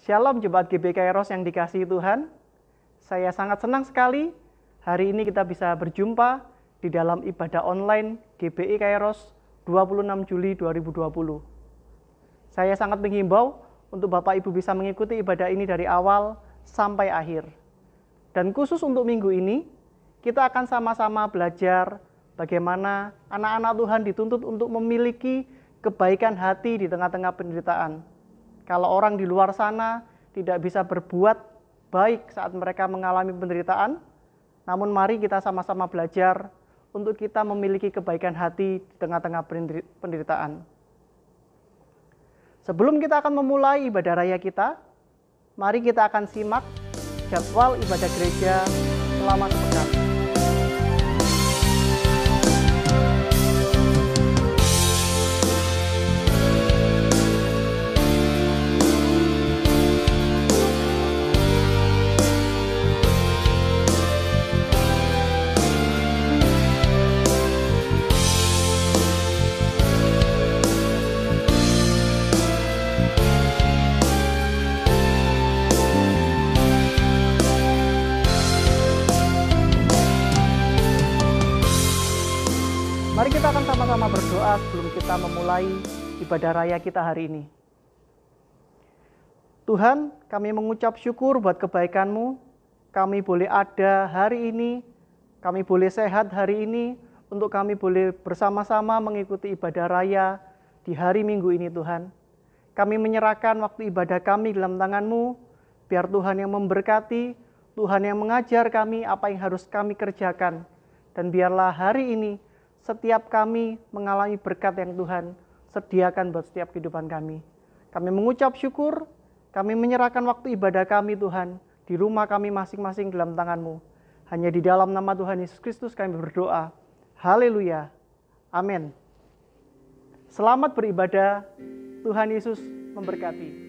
Shalom Jemaat GB Kairos yang dikasihi Tuhan. Saya sangat senang sekali hari ini kita bisa berjumpa di dalam ibadah online GBI Kairos 26 Juli 2020. Saya sangat menghimbau untuk Bapak Ibu bisa mengikuti ibadah ini dari awal sampai akhir. Dan khusus untuk minggu ini, kita akan sama-sama belajar bagaimana anak-anak Tuhan dituntut untuk memiliki kebaikan hati di tengah-tengah penderitaan. Kalau orang di luar sana tidak bisa berbuat baik saat mereka mengalami penderitaan, namun mari kita sama-sama belajar untuk kita memiliki kebaikan hati di tengah-tengah penderitaan. Sebelum kita akan memulai ibadah raya kita, mari kita akan simak jadwal ibadah gereja selama sepekan. Mari kita akan sama-sama berdoa sebelum kita memulai ibadah raya kita hari ini. Tuhan, kami mengucap syukur buat kebaikan-Mu. Kami boleh ada hari ini, kami boleh sehat hari ini, untuk kami boleh bersama-sama mengikuti ibadah raya di hari Minggu ini Tuhan. Kami menyerahkan waktu ibadah kami dalam tangan-Mu, biar Tuhan yang memberkati, Tuhan yang mengajar kami apa yang harus kami kerjakan. Dan biarlah hari ini, setiap kami mengalami berkat yang Tuhan sediakan buat setiap kehidupan kami. Kami mengucap syukur, kami menyerahkan waktu ibadah kami Tuhan, di rumah kami masing-masing dalam tangan-Mu. Hanya di dalam nama Tuhan Yesus Kristus kami berdoa. Haleluya. Amin. Selamat beribadah, Tuhan Yesus memberkati.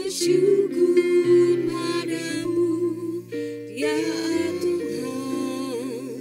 Syukur padamu, ya Tuhan.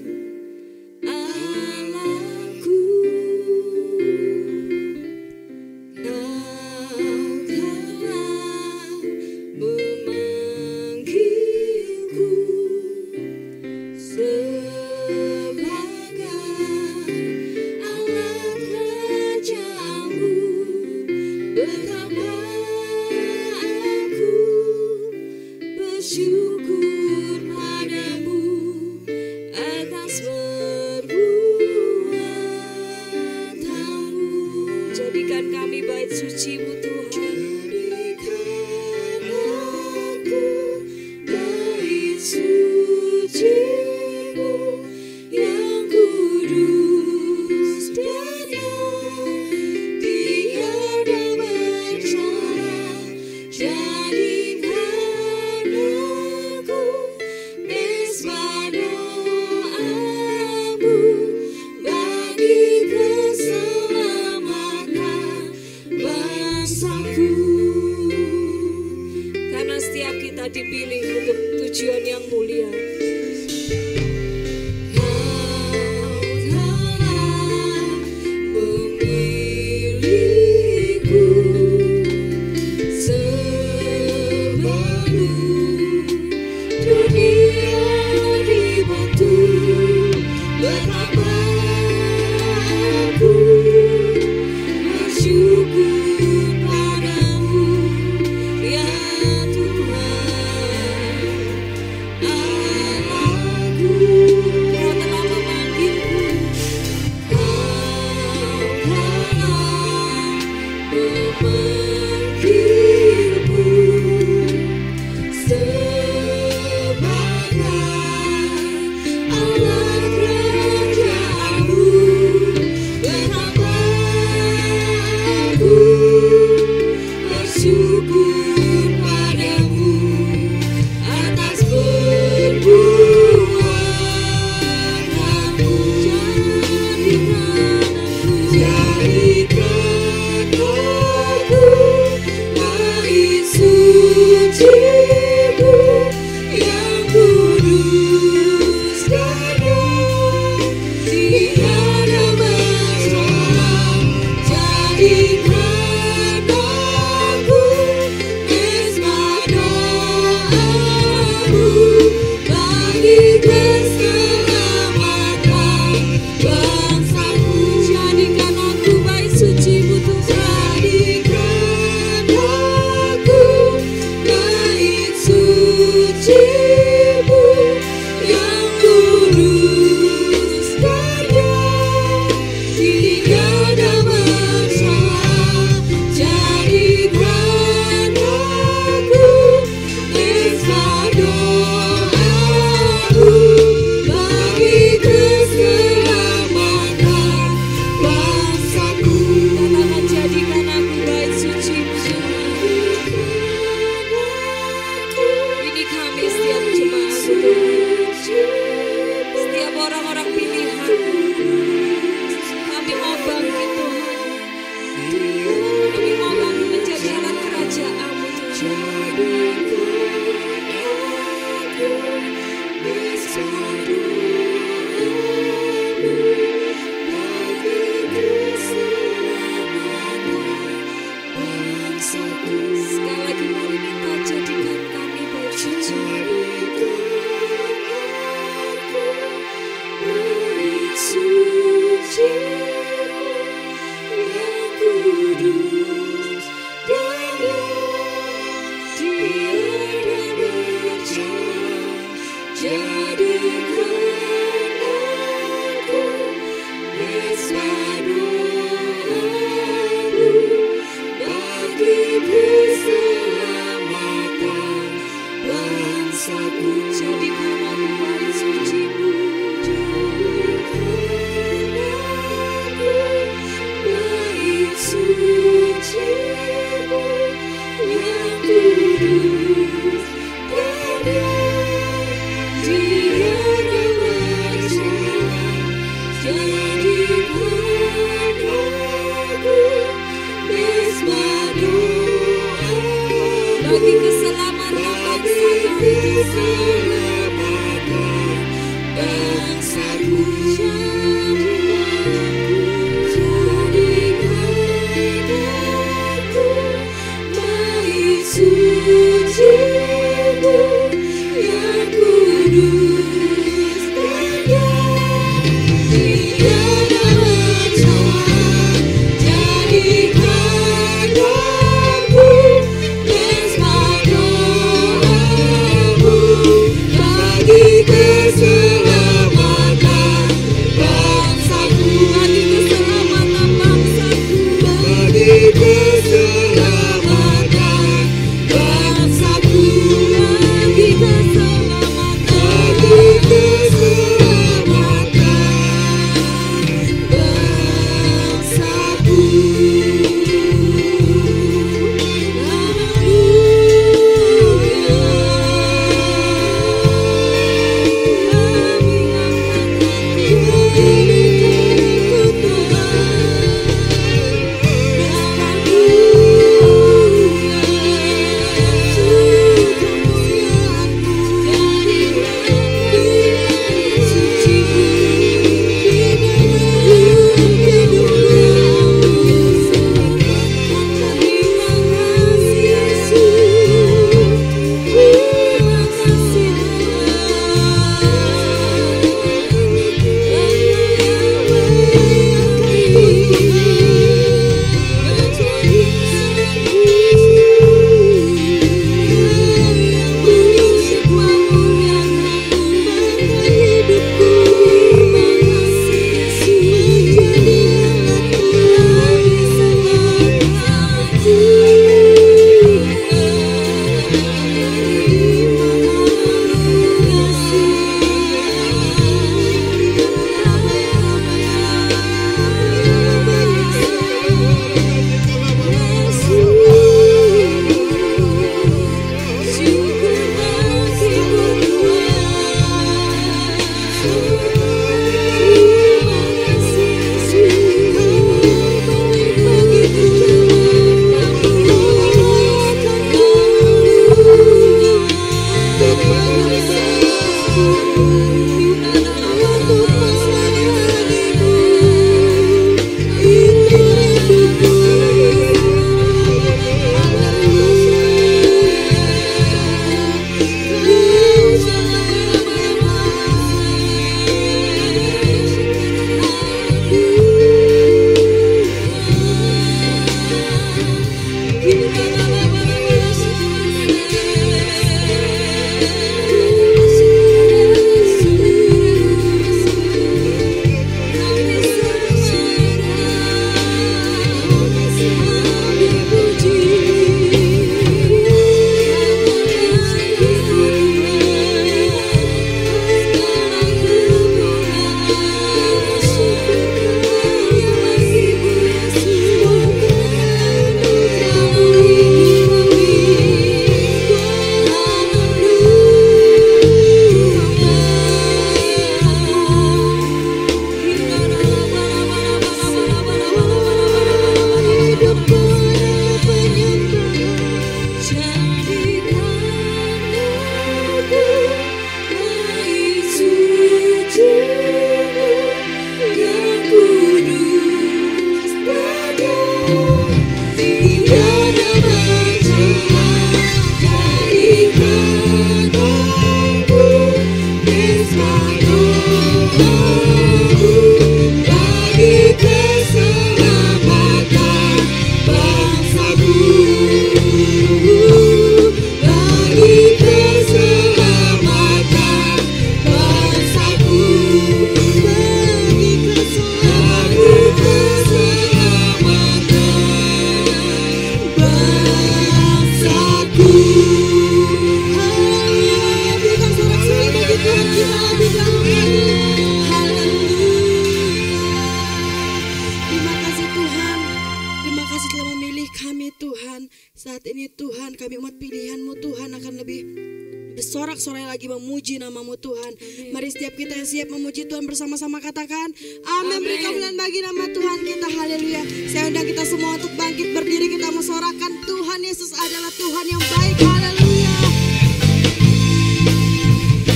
kita yang siap memuji Tuhan bersama-sama katakan amin. Beri kemuliaan bagi nama Tuhan kita, haleluya. Saya undang kita semua untuk bangkit berdiri, kita mensorakan Tuhan Yesus adalah Tuhan yang baik, haleluya.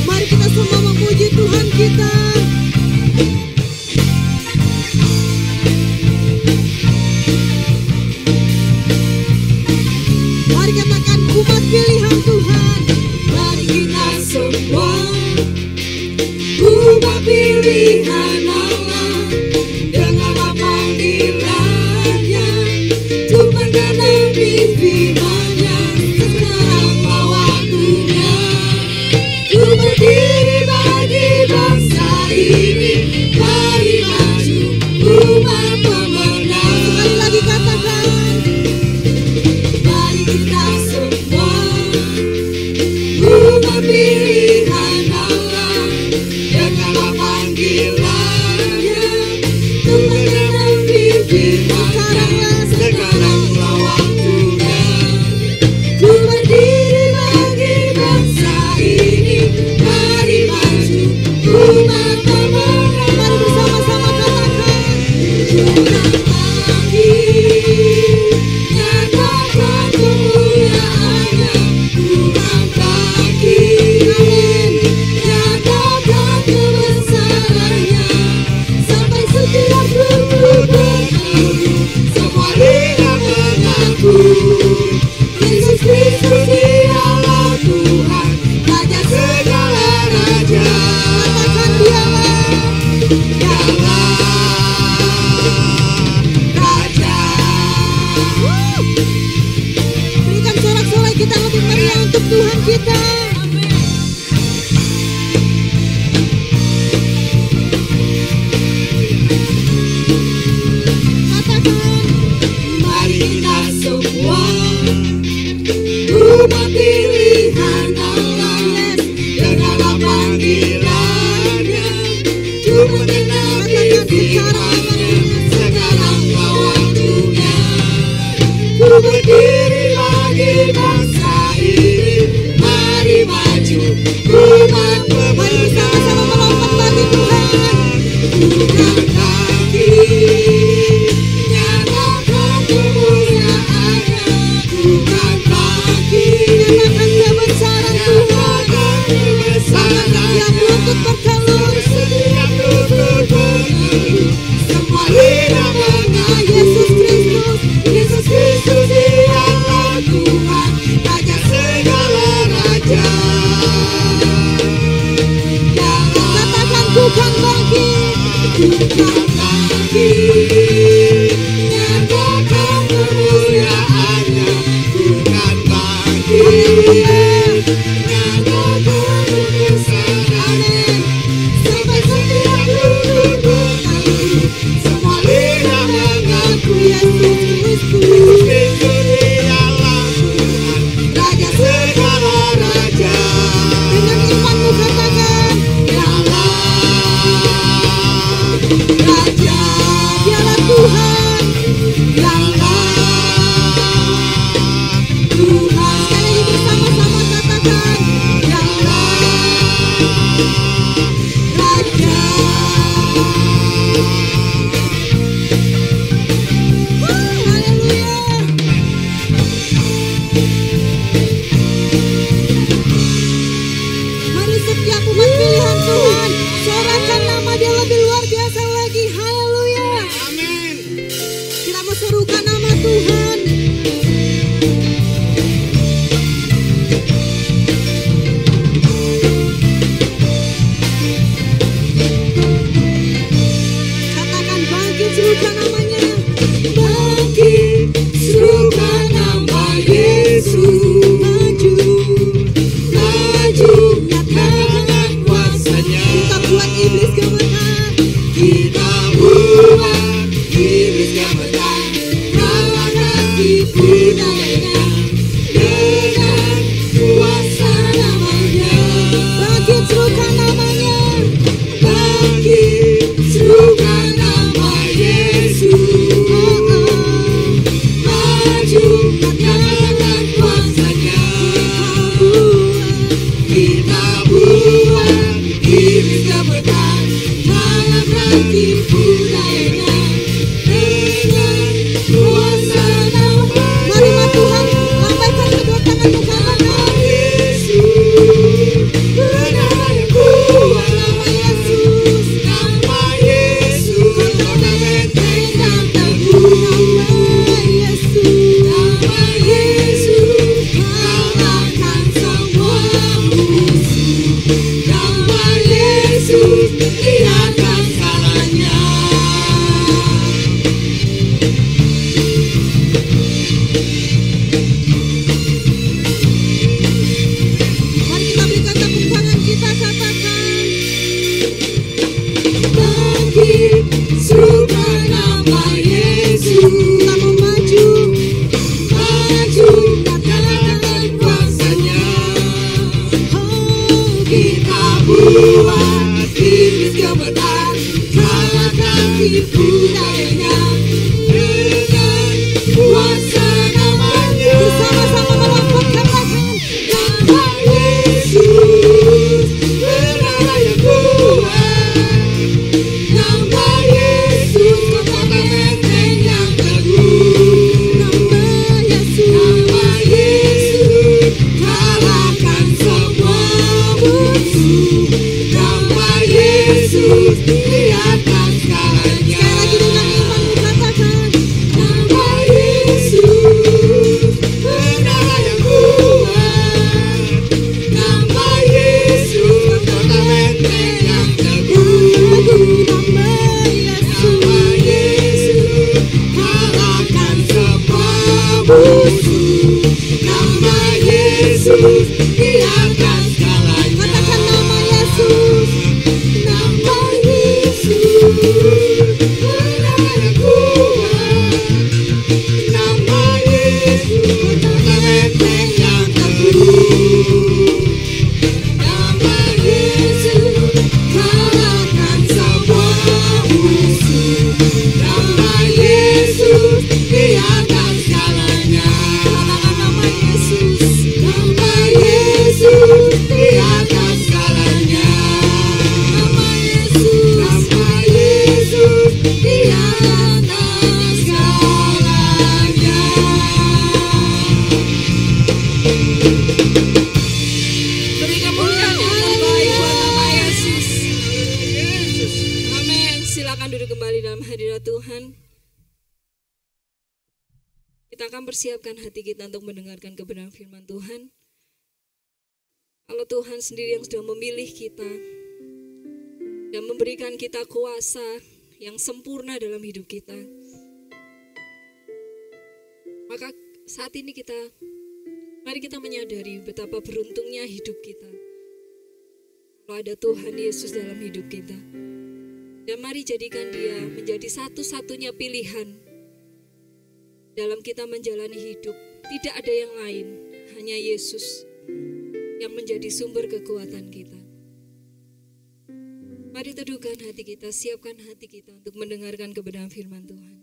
Mari kita semua memuji Tuhan kita. Mari katakan umat pilihan Tuhan. Mari kita semua umat pilihan Allah, dengarlah panggilannya untuk mengenapi firman-Nya. Sekaranglah waktunya untuk berdiri bagi bangsa ini. Mari maju umat pemenang. Sekali lagi katakan, mari kita semua umat pilihan Allah, dengarlah panggilannya untuk mengenapi firman-Nya. Sekaranglah waktunya untuk berdiri bagi bangsa ini. Mari maju umat pemenang. Mari bersama-sama katakan, Tuhan bagi nyatakan kemuliaan-Nya. Tuhan bagi nyatakan kebesaran-Nya. Sampai setiap lutut berteduh, semua lidah mengaku Yesus Kristus dialah Tuhan, Raja segala raja. Katakan dialah Raja. Berikan sorak-sorai kita lebih meriah untuk Tuhan kita. Katakan, mari kita semua umat pilihan Allah, dengarlah panggilannya untuk mengenapi firman-Nya. Sekaranglah waktunya untuk berdiri bagi bangsa ini. Mari maju umat pemenang. Mari sama-sama melompat bagi Tuhan. Tuhan bagi nyatakan kemuliaan-Nya. Tuhan bagi nyatakan kebesaran Tuhan. Setiap lutut bertelur, setiap lutut bertelur, semua lidah mengaku Yesus Kristus, Yesus Kristus dialah Tuhan, Raja segala raja. Katakan Tuhan bagi nyatakan kemuliaan-Nya. Tuhan bagi nyatakan kebesaran-Nya. Sampai setiap lutut berteduh, semua lidah mengaku Yesus Kristus dialah Tuhan, Raja segala raja. Dengan imanmu katakan, dialah Raja, dialah Tuhan, dialah Tuhan. Sekali lagi bersama-sama katakan, dialah Raja. Haleluya. Mari setiap umat pilihan Tuhan sorakan nama Dia lebih luar biasa lagi. Haleluya. Amin. Kita menserukan nama Tuhan. Katakan bangkit serukan namanya. Bangkit serukan nama Yesus. Maju, maju, nyatakan kuasa-Nya. Kita buat iblis gemetar. Kita buat iblis gemetar. Kalahkan tipu dayanya dengan kuasa namanya. Bangkit serukan namanya. Bangkit serukan nama Yesus. Maju, nyatakan kuasa-Nya. Kita buat iblis gemetar. Serukan nama Yesus. Kita mau maju, nyatakan kuasanya. Oh, kita buat iblis gemetar, kalahkan tipu dayanya. Dengan kuasa namanya, bersama-sama melambungkan tangan. Nama Yesus, bernama yang kuat. Nama Yesus, kota benteng yang teguh. Nama Yesus, kalahkan semua musuh. Nama Yesus, di atas segalanya. Sekali lagi dengan iman katakan, nama Yesus, bernama yang kuat. Nama Yesus, kota benteng yang teguh. Nama Yesus, kalahkan semua musuh. Nama Yesus, di atas segalanya. Katakan nama Yesus. Nama Yesus, bernama yang kuat. Nama Yesus, kota benteng yang teguh. Nama Yesus, kalahkan semua musuh. Nama Yesus, di atas segalanya. Katakan nama Yesus. Nama Yesus, di atas segalanya. Nama Yesus, di atas segalanya. Beri kemuliaan yang terbaik buat nama Yesus. Amin. Silakan duduk kembali dalam hadirat Tuhan. Kita akan persiapkan hati kita untuk mendengarkan kebenaran firman Tuhan. Kalau Tuhan sendiri yang sudah memilih kita dan memberikan kita kuasa yang sempurna dalam hidup kita, maka saat ini mari kita menyadari betapa beruntungnya hidup kita kalau ada Tuhan Yesus dalam hidup kita. Dan mari jadikan Dia menjadi satu-satunya pilihan dalam kita menjalani hidup. Tidak ada yang lain, hanya Yesus yang menjadi sumber kekuatan kita. Mari teduhkan hati kita, siapkan hati kita untuk mendengarkan kebenaran firman Tuhan.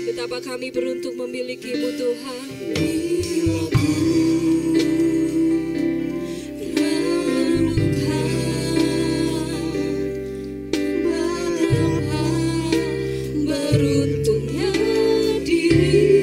Betapa kami beruntung memiliki-Mu Tuhan. Beruntungnya diri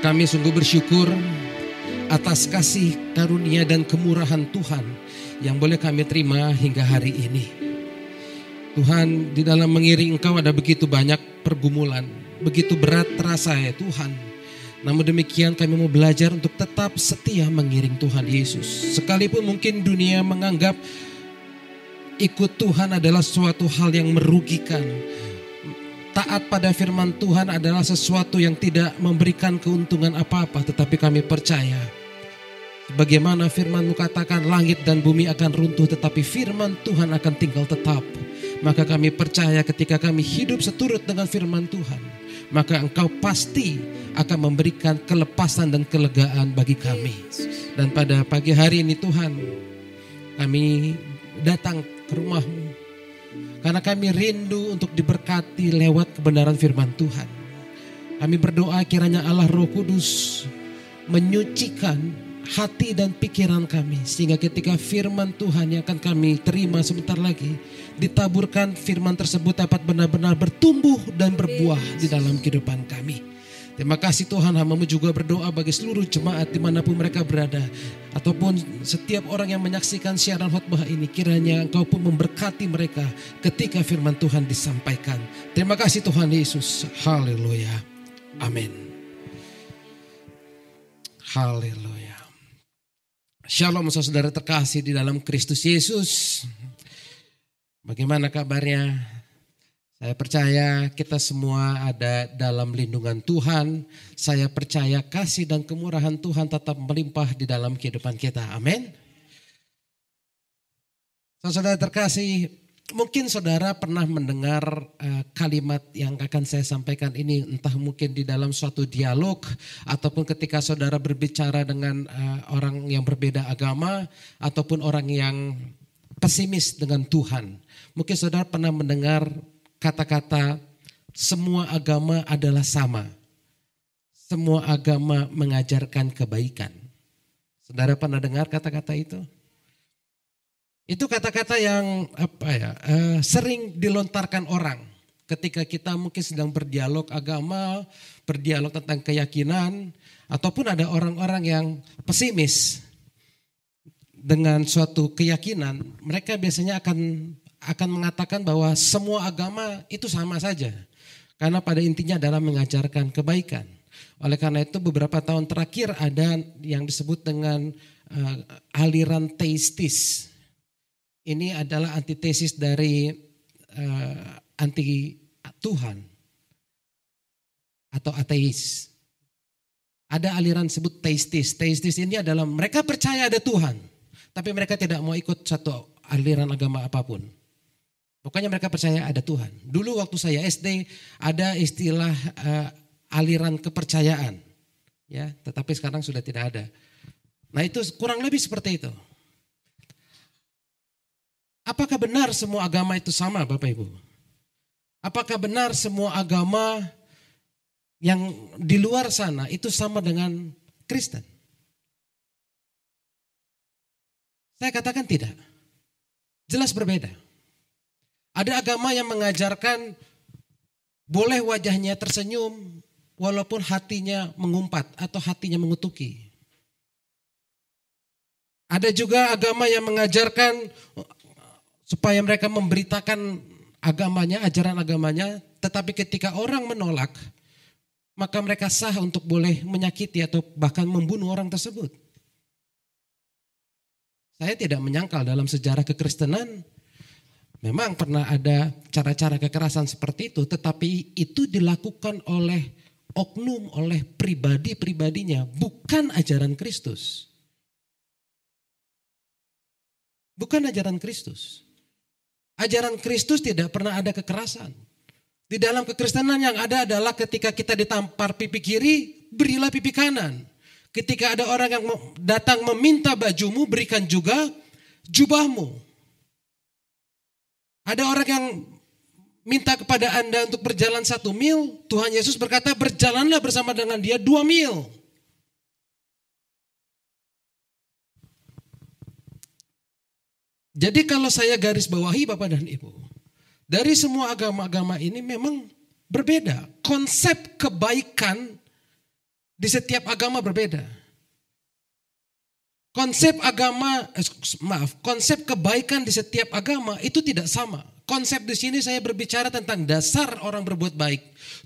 Kami sungguh bersyukur atas kasih karunia dan kemurahan Tuhan yang boleh kami terima hingga hari ini. Tuhan, di dalam mengiring Engkau ada begitu banyak pergumulan, begitu berat terasa ya Tuhan. Namun demikian kami mau belajar untuk tetap setia mengiring Tuhan Yesus. Sekalipun mungkin dunia menganggap ikut Tuhan adalah suatu hal yang merugikan. Taat pada firman Tuhan adalah sesuatu yang tidak memberikan keuntungan apa-apa. Tetapi kami percaya, bagaimana firman-Mu katakan langit dan bumi akan runtuh, tetapi firman Tuhan akan tinggal tetap. Maka kami percaya ketika kami hidup seturut dengan firman Tuhan, maka Engkau pasti akan memberikan kelepasan dan kelegaan bagi kami. Dan pada pagi hari ini Tuhan, kami datang ke rumah-Mu karena kami rindu untuk diberkati lewat kebenaran firman Tuhan. Kami berdoa kiranya Allah Roh Kudus menyucikan hati dan pikiran kami, sehingga ketika firman Tuhan yang akan kami terima sebentar lagi, ditaburkan firman tersebut dapat benar-benar bertumbuh dan berbuah di dalam kehidupan kami. Terima kasih Tuhan, hamba-Mu juga berdoa bagi seluruh jemaat dimanapun mereka berada, ataupun setiap orang yang menyaksikan siaran khotbah ini, kiranya Engkau pun memberkati mereka ketika firman Tuhan disampaikan. Terima kasih Tuhan Yesus. Haleluya. Amin. Haleluya. Shalom saudara terkasih di dalam Kristus Yesus. Bagaimana kabarnya? Saya percaya kita semua ada dalam lindungan Tuhan. Saya percaya kasih dan kemurahan Tuhan tetap melimpah di dalam kehidupan kita. Amin. Saudara terkasih, mungkin saudara pernah mendengar kalimat yang akan saya sampaikan ini, entah mungkin di dalam suatu dialog ataupun ketika saudara berbicara dengan orang yang berbeda agama ataupun orang yang pesimis dengan Tuhan. Mungkin saudara pernah mendengar kata-kata semua agama adalah sama. Semua agama mengajarkan kebaikan. Saudara pernah dengar kata-kata itu? Itu kata-kata yang sering dilontarkan orang ketika kita mungkin sedang berdialog agama, berdialog tentang keyakinan, ataupun ada orang-orang yang pesimis dengan suatu keyakinan. Mereka biasanya akan mengatakan bahwa semua agama itu sama saja. Karena pada intinya adalah mengajarkan kebaikan. Oleh karena itu beberapa tahun terakhir ada yang disebut dengan aliran teistis. Ini adalah antitesis dari anti Tuhan atau ateis. Ada aliran disebut teistis. Teistis ini adalah mereka percaya ada Tuhan, tapi mereka tidak mau ikut satu aliran agama apapun. Pokoknya mereka percaya ada Tuhan. Dulu waktu saya SD ada istilah aliran kepercayaan, ya, tetapi sekarang sudah tidak ada. Nah itu kurang lebih seperti itu. Apakah benar semua agama itu sama, Bapak Ibu? Apakah benar semua agama yang di luar sana itu sama dengan Kristen? Saya katakan tidak. Jelas berbeda. Ada agama yang mengajarkan boleh wajahnya tersenyum walaupun hatinya mengumpat atau hatinya mengutuki. Ada juga agama yang mengajarkan supaya mereka memberitakan agamanya, ajaran agamanya, tetapi ketika orang menolak, maka mereka sah untuk boleh menyakiti atau bahkan membunuh orang tersebut. Saya tidak menyangkal dalam sejarah kekristenan, memang pernah ada cara-cara kekerasan seperti itu, tetapi itu dilakukan oleh oknum, oleh pribadi-pribadinya, bukan ajaran Kristus. Bukan ajaran Kristus. Ajaran Kristus tidak pernah ada kekerasan. Di dalam kekristenan yang ada adalah ketika kita ditampar pipi kiri, berilah pipi kanan. Ketika ada orang yang datang meminta bajumu, berikan juga jubahmu. Ada orang yang minta kepada Anda untuk berjalan 1 mil, Tuhan Yesus berkata berjalanlah bersama dengan dia 2 mil. Jadi kalau saya garis bawahi Bapak dan Ibu, dari semua agama-agama ini memang berbeda. Konsep kebaikan di setiap agama berbeda. Konsep kebaikan di setiap agama itu tidak sama. Konsep di sini saya berbicara tentang dasar orang berbuat baik,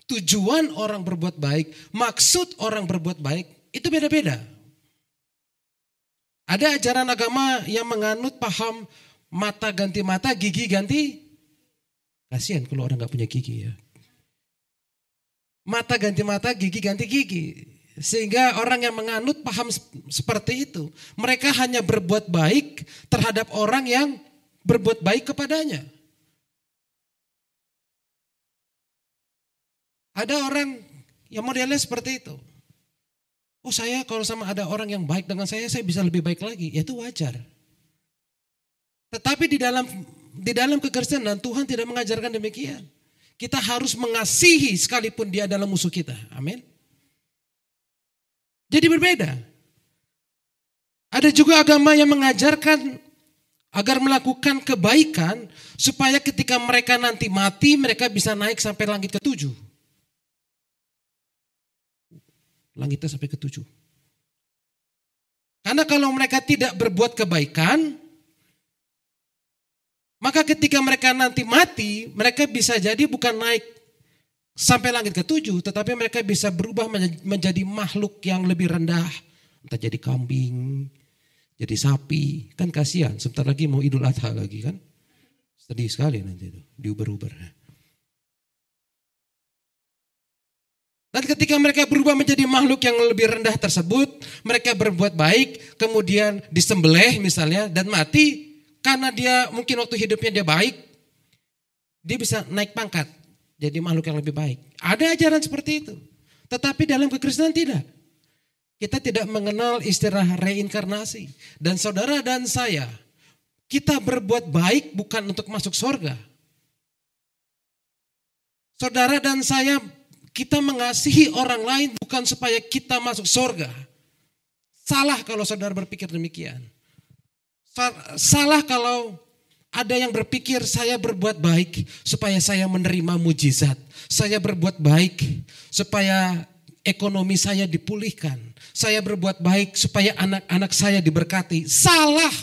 tujuan orang berbuat baik, maksud orang berbuat baik, itu beda-beda. Ada ajaran agama yang menganut paham mata ganti mata, gigi ganti. Kasihan kalau orang gak punya gigi ya. Mata ganti mata, gigi ganti gigi. Sehingga orang yang menganut paham seperti itu, mereka hanya berbuat baik terhadap orang yang berbuat baik kepadanya. Ada orang yang modelnya seperti itu. Oh saya kalau sama ada orang yang baik dengan saya bisa lebih baik lagi. Ya itu wajar. Tetapi di dalam kekristenan Tuhan tidak mengajarkan demikian. Kita harus mengasihi sekalipun dia adalah musuh kita. Amin. Jadi berbeda. Ada juga agama yang mengajarkan agar melakukan kebaikan supaya ketika mereka nanti mati mereka bisa naik sampai langit ke-7. Langitnya sampai ke-7. Karena kalau mereka tidak berbuat kebaikan, maka ketika mereka nanti mati, mereka bisa jadi bukan naik sampai langit ke-7, tetapi mereka bisa berubah menjadi makhluk yang lebih rendah. Entah jadi kambing, jadi sapi. Kan kasihan, sebentar lagi mau Idul Adha lagi kan. Sedih sekali nanti itu, diuber-uber. Dan ketika mereka berubah menjadi makhluk yang lebih rendah tersebut, mereka berbuat baik, kemudian disembelih misalnya dan mati, karena dia mungkin waktu hidupnya dia baik, dia bisa naik pangkat, jadi makhluk yang lebih baik. Ada ajaran seperti itu, tetapi dalam kekristenan tidak. Kita tidak mengenal istilah reinkarnasi. Dan saudara dan saya, kita berbuat baik bukan untuk masuk surga. Saudara dan saya, kita mengasihi orang lain bukan supaya kita masuk surga. Salah kalau saudara berpikir demikian. Salah kalau ada yang berpikir saya berbuat baik supaya saya menerima mujizat. Saya berbuat baik supaya ekonomi saya dipulihkan. Saya berbuat baik supaya anak-anak saya diberkati. Salah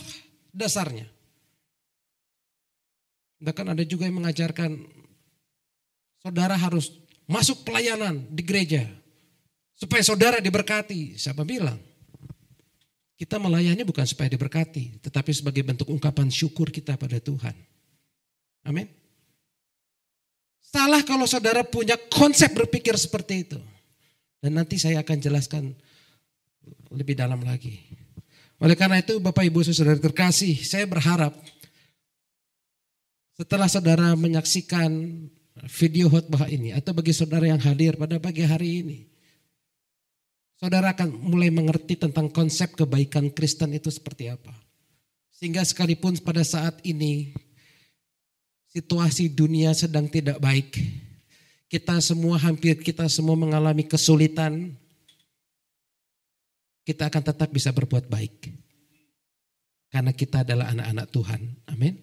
dasarnya. Bahkan ada juga yang mengajarkan saudara harus masuk pelayanan di gereja supaya saudara diberkati. Siapa bilang? Kita melayani bukan supaya diberkati, tetapi sebagai bentuk ungkapan syukur kita pada Tuhan. Amin. Salah kalau saudara punya konsep berpikir seperti itu. Dan nanti saya akan jelaskan lebih dalam lagi. Oleh karena itu Bapak Ibu Saudara terkasih, saya berharap setelah saudara menyaksikan video khotbah ini atau bagi saudara yang hadir pada pagi hari ini, saudara akan mulai mengerti tentang konsep kebaikan Kristen itu seperti apa. Sehingga sekalipun pada saat ini situasi dunia sedang tidak baik. Hampir kita semua mengalami kesulitan. Kita akan tetap bisa berbuat baik. Karena kita adalah anak-anak Tuhan. Amin.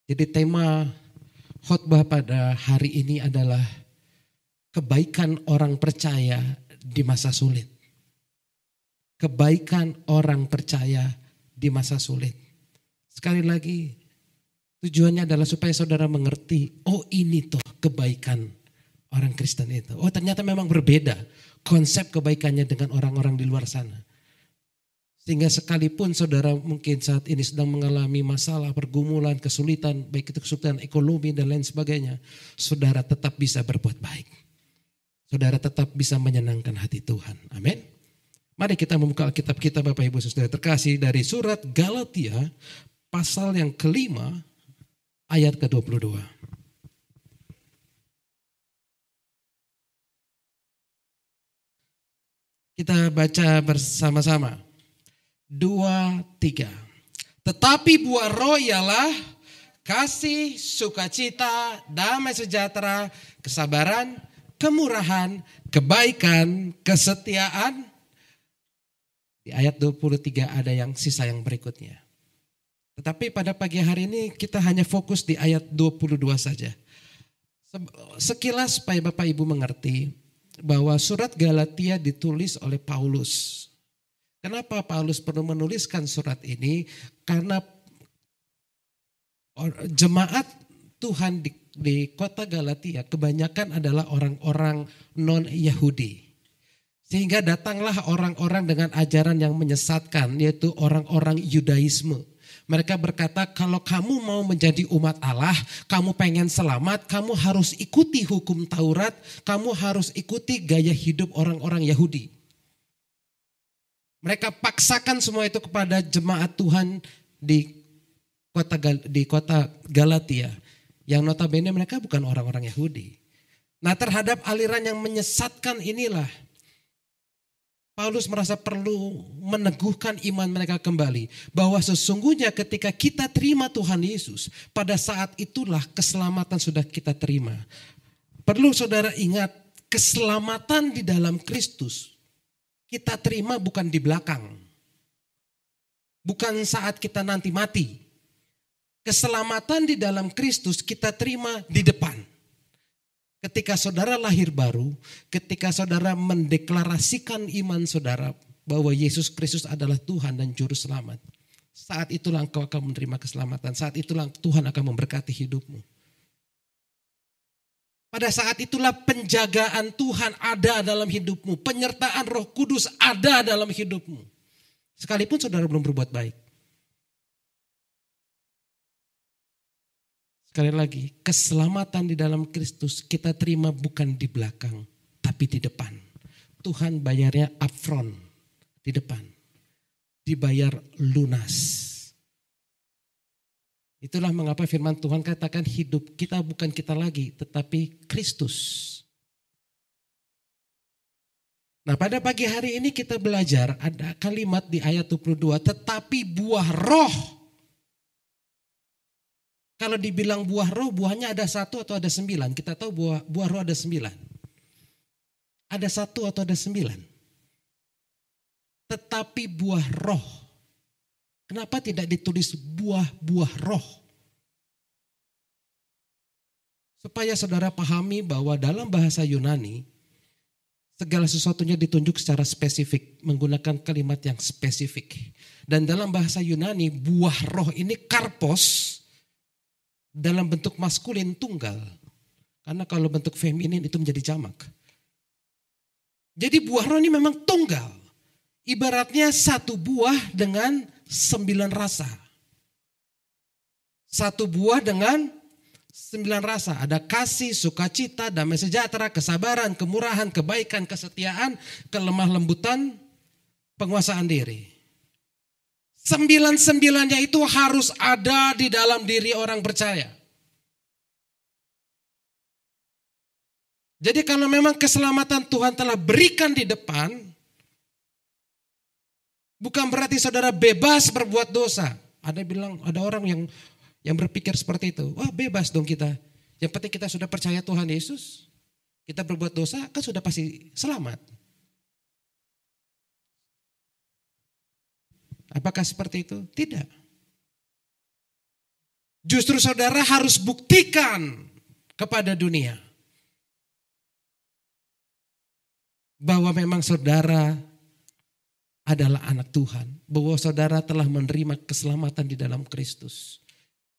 Jadi tema khotbah pada hari ini adalah kebaikan orang percaya di masa sulit. Kebaikan orang percaya di masa sulit. Sekali lagi, tujuannya adalah supaya saudara mengerti, oh ini tuh kebaikan orang Kristen itu. Oh ternyata memang berbeda konsep kebaikannya dengan orang-orang di luar sana. Sehingga sekalipun saudara mungkin saat ini sedang mengalami masalah, pergumulan, kesulitan, baik itu kesulitan ekonomi dan lain sebagainya, saudara tetap bisa berbuat baik. Saudara tetap bisa menyenangkan hati Tuhan. Amin. Mari kita membuka Alkitab kita Bapak Ibu Saudara terkasih dari surat Galatia pasal yang kelima ayat ke-22. Kita baca bersama-sama. 2, 3. Tetapi buah roh ialah kasih, sukacita, damai sejahtera, kesabaran, kemurahan, kebaikan, kesetiaan. Di ayat 23 ada yang sisa yang berikutnya. Tetapi pada pagi hari ini kita hanya fokus di ayat 22 saja. Sekilas supaya Bapak Ibu mengerti bahwa surat Galatia ditulis oleh Paulus. Kenapa Paulus perlu menuliskan surat ini? Karena jemaat Tuhan di kota Galatia kebanyakan adalah orang-orang non-Yahudi. Sehingga datanglah orang-orang dengan ajaran yang menyesatkan, yaitu orang-orang Yudaisme. Mereka berkata kalau kamu mau menjadi umat Allah, kamu pengen selamat, kamu harus ikuti hukum Taurat, kamu harus ikuti gaya hidup orang-orang Yahudi. Mereka paksakan semua itu kepada jemaat Tuhan di kota Galatia. Yang notabene mereka bukan orang-orang Yahudi. Nah terhadap aliran yang menyesatkan inilah Paulus merasa perlu meneguhkan iman mereka kembali. Bahwa sesungguhnya ketika kita terima Tuhan Yesus, pada saat itulah keselamatan sudah kita terima. Perlu saudara ingat, keselamatan di dalam Kristus kita terima bukan di belakang. Bukan saat kita nanti mati. Keselamatan di dalam Kristus kita terima di depan. Ketika saudara lahir baru, ketika saudara mendeklarasikan iman saudara bahwa Yesus Kristus adalah Tuhan dan Juru Selamat. Saat itulah engkau akan menerima keselamatan. Saat itulah Tuhan akan memberkati hidupmu. Pada saat itulah penjagaan Tuhan ada dalam hidupmu. Penyertaan Roh Kudus ada dalam hidupmu. Sekalipun saudara belum berbuat baik. Sekali lagi, keselamatan di dalam Kristus kita terima bukan di belakang, tapi di depan. Tuhan bayarnya upfront, di depan. Dibayar lunas. Itulah mengapa firman Tuhan katakan hidup kita bukan kita lagi, tetapi Kristus. Nah pada pagi hari ini kita belajar ada kalimat di ayat 22, tetapi buah roh. Kalau dibilang buah roh, buahnya ada 1 atau ada 9. Kita tahu buah roh ada 9. Ada 1 atau ada 9. Tetapi buah roh. Kenapa tidak ditulis buah-buah roh? Supaya saudara pahami bahwa dalam bahasa Yunani, segala sesuatunya ditunjuk secara spesifik, menggunakan kalimat yang spesifik. Dan dalam bahasa Yunani, buah roh ini karpos, dalam bentuk maskulin tunggal. Karena kalau bentuk feminin itu menjadi jamak. Jadi buah roh ini memang tunggal. Ibaratnya 1 buah dengan 9 rasa. 1 buah dengan 9 rasa. Ada kasih, sukacita, damai sejahtera, kesabaran, kemurahan, kebaikan, kesetiaan, kelemah lembutan, penguasaan diri. 9-9-nya itu harus ada di dalam diri orang percaya. Jadi kalau memang keselamatan Tuhan telah berikan di depan, bukan berarti saudara bebas berbuat dosa. Ada orang yang yang berpikir seperti itu. Wah, bebas dong kita. Yang penting kita sudah percaya Tuhan Yesus, kita berbuat dosa kan sudah pasti selamat. Apakah seperti itu? Tidak. Justru saudara harus buktikan kepada dunia bahwa memang saudara adalah anak Tuhan, bahwa saudara telah menerima keselamatan di dalam Kristus,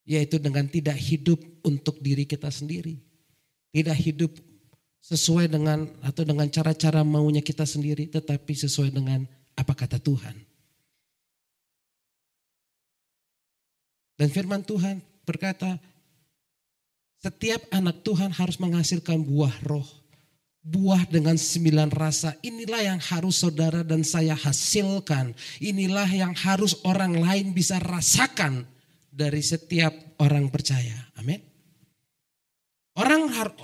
yaitu dengan tidak hidup untuk diri kita sendiri, tidak hidup sesuai dengan atau dengan cara-cara maunya kita sendiri, tetapi sesuai dengan apa kata Tuhan. Dan firman Tuhan berkata, setiap anak Tuhan harus menghasilkan buah roh. Buah dengan 9 rasa, inilah yang harus saudara dan saya hasilkan. Inilah yang harus orang lain bisa rasakan dari setiap orang percaya. Amin.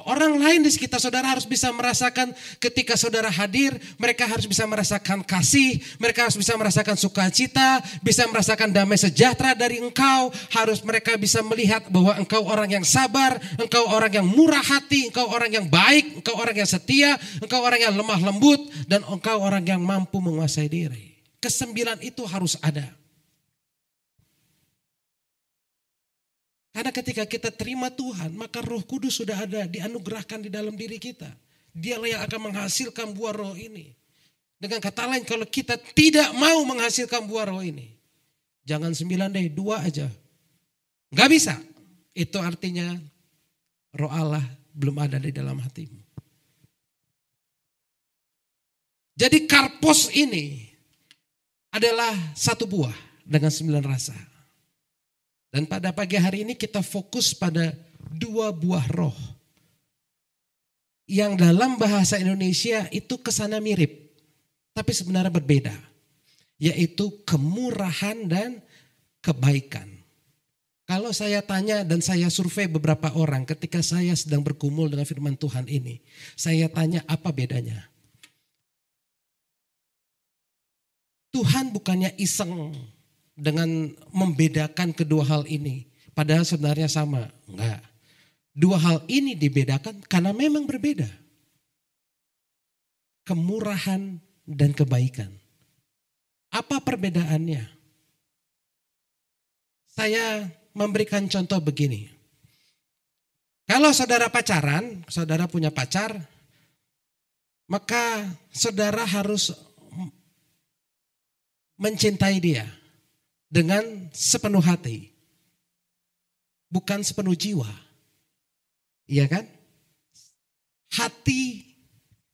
Orang lain di sekitar saudara harus bisa merasakan ketika saudara hadir, mereka harus bisa merasakan kasih, mereka harus bisa merasakan sukacita, bisa merasakan damai sejahtera dari engkau. Harus mereka bisa melihat bahwa engkau orang yang sabar, engkau orang yang murah hati, engkau orang yang baik, engkau orang yang setia, engkau orang yang lemah lembut, dan engkau orang yang mampu menguasai diri. Kesembilan itu harus ada. Karena ketika kita terima Tuhan, maka Roh Kudus sudah ada, dianugerahkan di dalam diri kita. Dialah yang akan menghasilkan buah roh ini. Dengan kata lain, kalau kita tidak mau menghasilkan buah roh ini, jangan 9 deh, 2 aja. Gak bisa. Itu artinya Roh Allah belum ada di dalam hatimu. Jadi karpos ini adalah satu buah dengan 9 rasa. Dan pada pagi hari ini kita fokus pada 2 buah roh. Yang dalam bahasa Indonesia itu kesannya mirip, tapi sebenarnya berbeda. Yaitu kemurahan dan kebaikan. Kalau saya tanya dan saya survei beberapa orang ketika saya sedang bergumul dengan firman Tuhan ini. Saya tanya apa bedanya? Tuhan bukannya iseng dengan membedakan kedua hal ini. Padahal sebenarnya sama. Enggak. 2 hal ini dibedakan karena memang berbeda. Kemurahan dan kebaikan. Apa perbedaannya? Saya memberikan contoh begini. Kalau saudara pacaran, saudara punya pacar, maka saudara harus mencintai dia dengan sepenuh hati, bukan sepenuh jiwa. Iya kan? Hati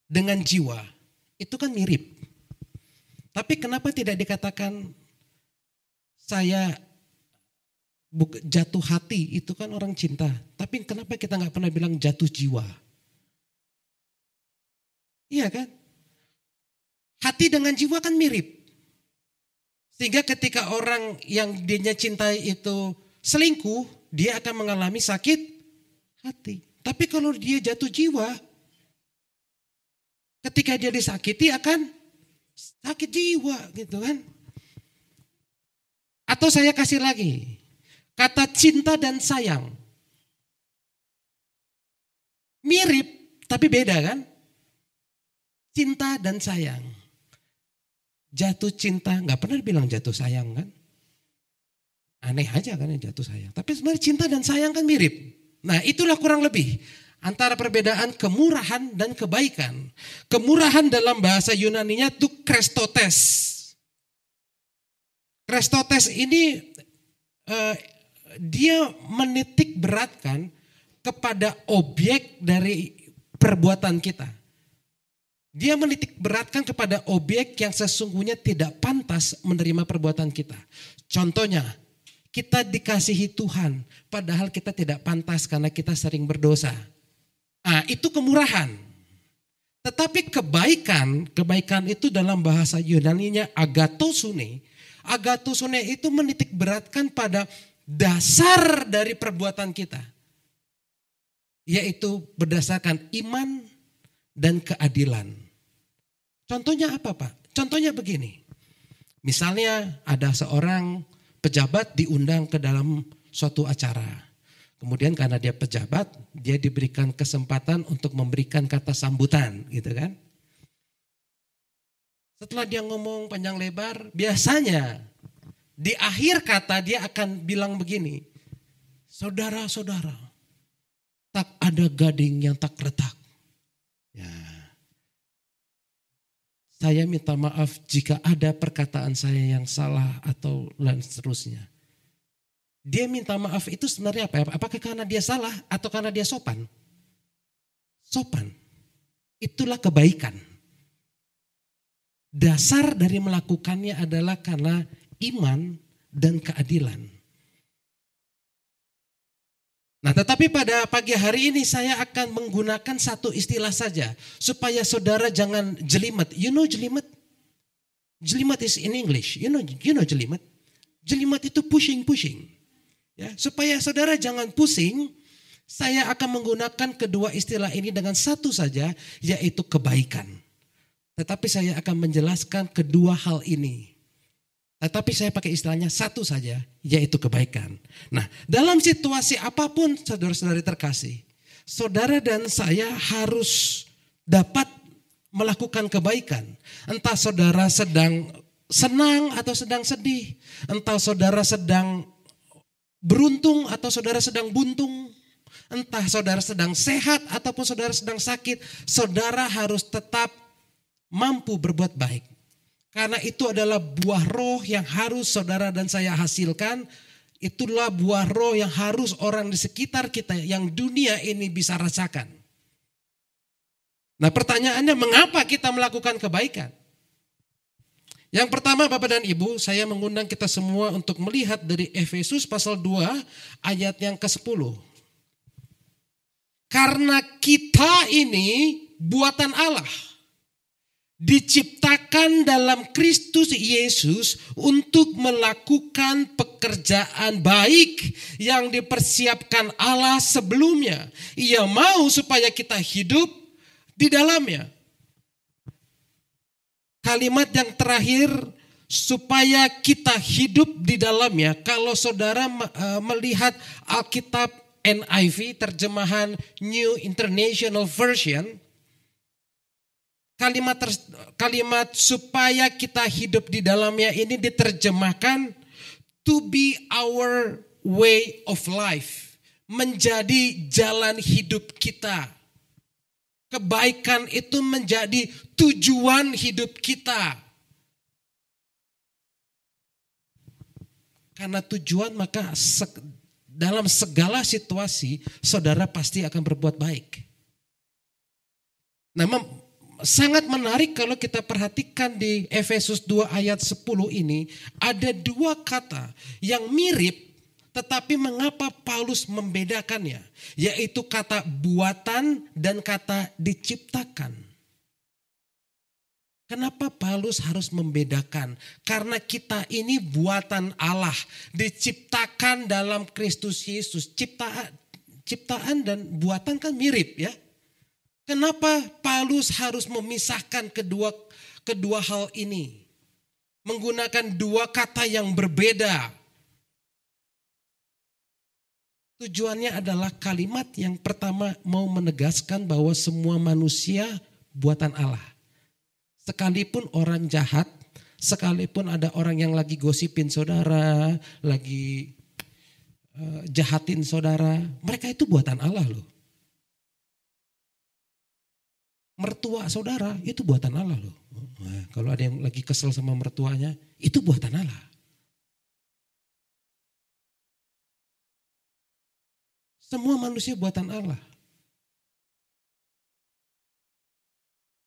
dengan jiwa itu kan mirip. Tapi kenapa tidak dikatakan saya jatuh hati, itu kan orang cinta. Tapi kenapa kita gak pernah bilang jatuh jiwa? Iya kan? Hati dengan jiwa kan mirip. Sehingga ketika orang yang dia cintai itu selingkuh, dia akan mengalami sakit hati. Tapi kalau dia jatuh jiwa, ketika dia disakiti akan sakit jiwa gitu kan. Atau saya kasih lagi, kata cinta dan sayang. Mirip tapi beda kan. Cinta dan sayang. Jatuh cinta, gak pernah dibilang jatuh sayang kan. Aneh aja kan yang jatuh sayang. Tapi sebenarnya cinta dan sayang kan mirip. Nah itulah kurang lebih antara perbedaan kemurahan dan kebaikan. Kemurahan dalam bahasa Yunaninya itu Krestotes. Krestotes ini dia menitik beratkan kepada objek dari perbuatan kita. Dia menitik beratkan kepada objek yang sesungguhnya tidak pantas menerima perbuatan kita. Contohnya, kita dikasihi Tuhan, padahal kita tidak pantas karena kita sering berdosa. Ah, itu kemurahan. Tetapi kebaikan itu dalam bahasa Yunaninya agatosune. Agatosune itu menitik beratkan pada dasar dari perbuatan kita. Yaitu berdasarkan iman dan keadilan. Contohnya apa Pak? Contohnya begini. Misalnya ada seorang pejabat diundang ke dalam suatu acara. Kemudian karena dia pejabat, dia diberikan kesempatan untuk memberikan kata sambutan, gitu kan. Setelah dia ngomong panjang lebar, biasanya di akhir kata dia akan bilang begini, saudara-saudara, tak ada gading yang tak retak. Ya. Saya minta maaf jika ada perkataan saya yang salah atau lain seterusnya. Dia minta maaf itu sebenarnya apa? Apakah karena dia salah atau karena dia sopan? Sopan. Itulah kebaikan. Dasar dari melakukannya adalah karena iman dan keadilan. Nah, tetapi pada pagi hari ini saya akan menggunakan satu istilah saja supaya saudara jangan jelimet. You know jelimet? Jelimet is in English. You know jelimet? Jelimet itu pushing. Ya, supaya saudara jangan pusing, saya akan menggunakan kedua istilah ini dengan satu saja, yaitu kebaikan. Tetapi saya akan menjelaskan kedua hal ini. Tetapi saya pakai istilahnya satu saja, yaitu kebaikan. Nah, dalam situasi apapun saudara-saudari terkasih, saudara dan saya harus dapat melakukan kebaikan. Entah saudara sedang senang atau sedang sedih, entah saudara sedang beruntung atau saudara sedang buntung, entah saudara sedang sehat ataupun saudara sedang sakit, saudara harus tetap mampu berbuat baik. Karena itu adalah buah roh yang harus saudara dan saya hasilkan. Itulah buah roh yang harus orang di sekitar kita yang dunia ini bisa rasakan. Nah, pertanyaannya, mengapa kita melakukan kebaikan? Yang pertama, Bapak dan Ibu, saya mengundang kita semua untuk melihat dari Efesus pasal 2 ayat yang ke-10. Karena kita ini buatan Allah, diciptakan dalam Kristus Yesus untuk melakukan pekerjaan baik yang dipersiapkan Allah sebelumnya. Ia mau supaya kita hidup di dalamnya. Kalimat yang terakhir, supaya kita hidup di dalamnya. Kalau saudara melihat Alkitab NIV, terjemahan New International Version, kalimat supaya kita hidup di dalamnya ini diterjemahkan to be our way of life, menjadi jalan hidup kita. Kebaikan itu menjadi tujuan hidup kita. Karena tujuan, maka dalam segala situasi saudara pasti akan berbuat baik. Nah, sangat menarik kalau kita perhatikan di Efesus 2 ayat 10 ini, ada dua kata yang mirip, tetapi mengapa Paulus membedakannya? Yaitu kata buatan dan kata diciptakan. Kenapa Paulus harus membedakan? Karena kita ini buatan Allah, diciptakan dalam Kristus Yesus. Ciptaan dan buatan kan mirip ya. Kenapa Paulus harus memisahkan kedua hal ini? Menggunakan dua kata yang berbeda. Tujuannya adalah kalimat yang pertama mau menegaskan bahwa semua manusia buatan Allah. Sekalipun orang jahat, sekalipun ada orang yang lagi gosipin saudara, lagi jahatin saudara, mereka itu buatan Allah loh. Mertua saudara itu buatan Allah loh. Nah, kalau ada yang lagi kesel sama mertuanya, itu buatan Allah. Semua manusia buatan Allah.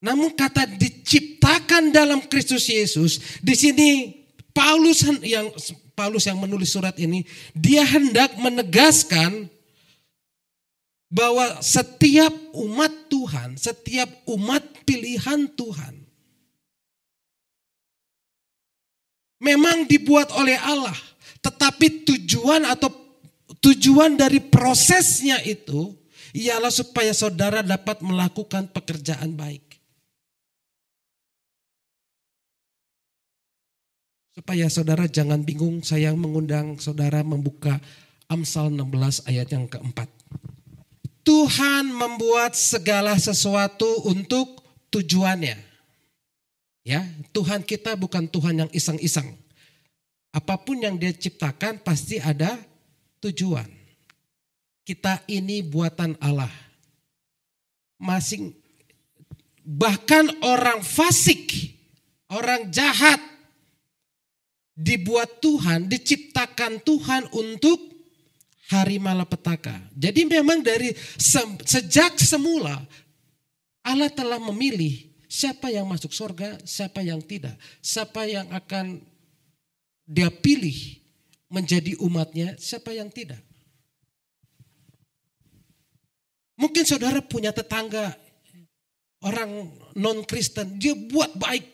Namun kata diciptakan dalam Kristus Yesus, di sini Paulus yang menulis surat ini, dia hendak menegaskan bahwa setiap umat Tuhan, setiap umat pilihan Tuhan, memang dibuat oleh Allah, tetapi tujuan dari prosesnya itu ialah supaya saudara dapat melakukan pekerjaan baik. Supaya saudara jangan bingung, saya mengundang saudara membuka Amsal 16 ayat yang keempat. Tuhan membuat segala sesuatu untuk tujuannya. Ya, Tuhan kita bukan Tuhan yang iseng-iseng. Apapun yang Dia ciptakan pasti ada tujuan. Kita ini buatan Allah. Bahkan orang fasik, orang jahat dibuat Tuhan, diciptakan Tuhan untuk hari malapetaka. Jadi memang dari sejak semula Allah telah memilih siapa yang masuk surga, siapa yang tidak. Siapa yang akan Dia pilih menjadi umatnya, siapa yang tidak. Mungkin saudara punya tetangga orang non-Kristen, dia buat baik.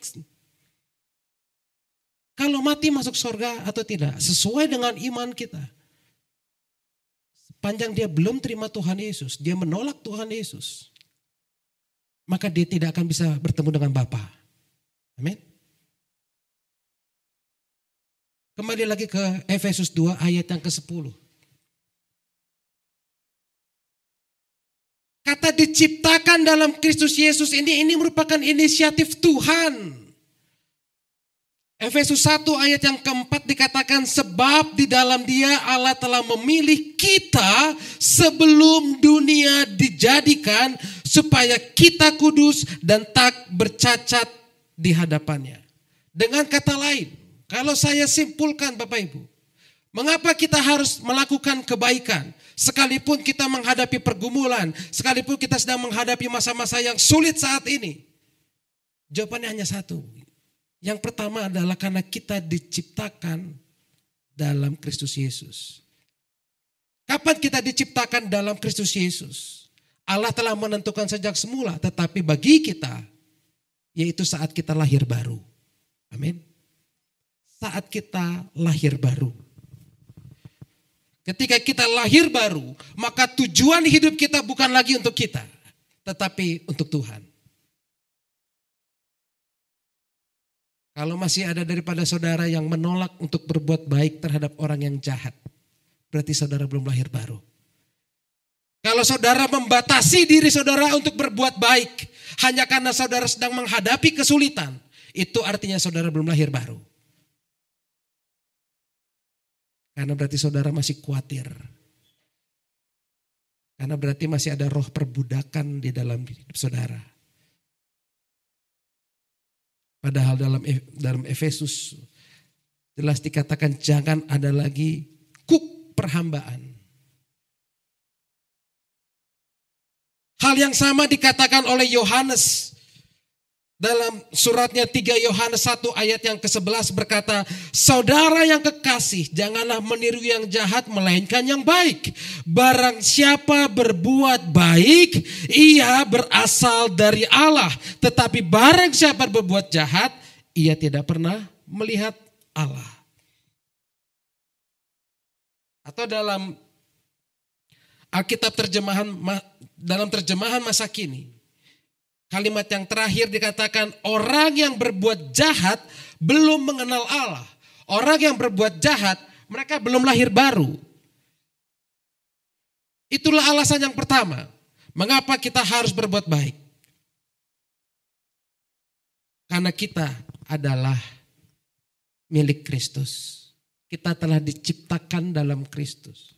Kalau mati masuk surga atau tidak, sesuai dengan iman kita. Sepanjang dia belum terima Tuhan Yesus, dia menolak Tuhan Yesus, maka dia tidak akan bisa bertemu dengan Bapa. Amin. Kembali lagi ke Efesus 2 ayat yang ke-10. Kata diciptakan dalam Kristus Yesus ini merupakan inisiatif Tuhan. Efesus 1 ayat yang keempat dikatakan, sebab di dalam Dia Allah telah memilih kita sebelum dunia dijadikan supaya kita kudus dan tak bercacat di hadapannya. Dengan kata lain, kalau saya simpulkan Bapak Ibu, mengapa kita harus melakukan kebaikan? Sekalipun kita menghadapi pergumulan, sekalipun kita sedang menghadapi masa-masa yang sulit saat ini. Jawabannya hanya satu. Yang pertama adalah karena kita diciptakan dalam Kristus Yesus. Kapan kita diciptakan dalam Kristus Yesus? Allah telah menentukan sejak semula, tetapi bagi kita, yaitu saat kita lahir baru. Amin. Saat kita lahir baru. Ketika kita lahir baru, maka tujuan hidup kita bukan lagi untuk kita, tetapi untuk Tuhan. Kalau masih ada daripada saudara yang menolak untuk berbuat baik terhadap orang yang jahat, berarti saudara belum lahir baru. Kalau saudara membatasi diri saudara untuk berbuat baik hanya karena saudara sedang menghadapi kesulitan, itu artinya saudara belum lahir baru. Karena berarti saudara masih khawatir. Karena berarti masih ada roh perbudakan di dalam hidup saudara. Padahal dalam Efesus jelas dikatakan jangan ada lagi kuk perhambaan. Hal yang sama dikatakan oleh Yohanes dalam suratnya 3 Yohanes 1 ayat yang ke-11 berkata, saudara yang kekasih, janganlah meniru yang jahat melainkan yang baik. Barang siapa berbuat baik, ia berasal dari Allah. Tetapi barang siapa berbuat jahat, ia tidak pernah melihat Allah. Atau dalam Alkitab dalam terjemahan masa kini, kalimat yang terakhir dikatakan orang yang berbuat jahat belum mengenal Allah. Orang yang berbuat jahat mereka belum lahir baru. Itulah alasan yang pertama. Mengapa kita harus berbuat baik? Karena kita adalah milik Kristus. Kita telah diciptakan dalam Kristus.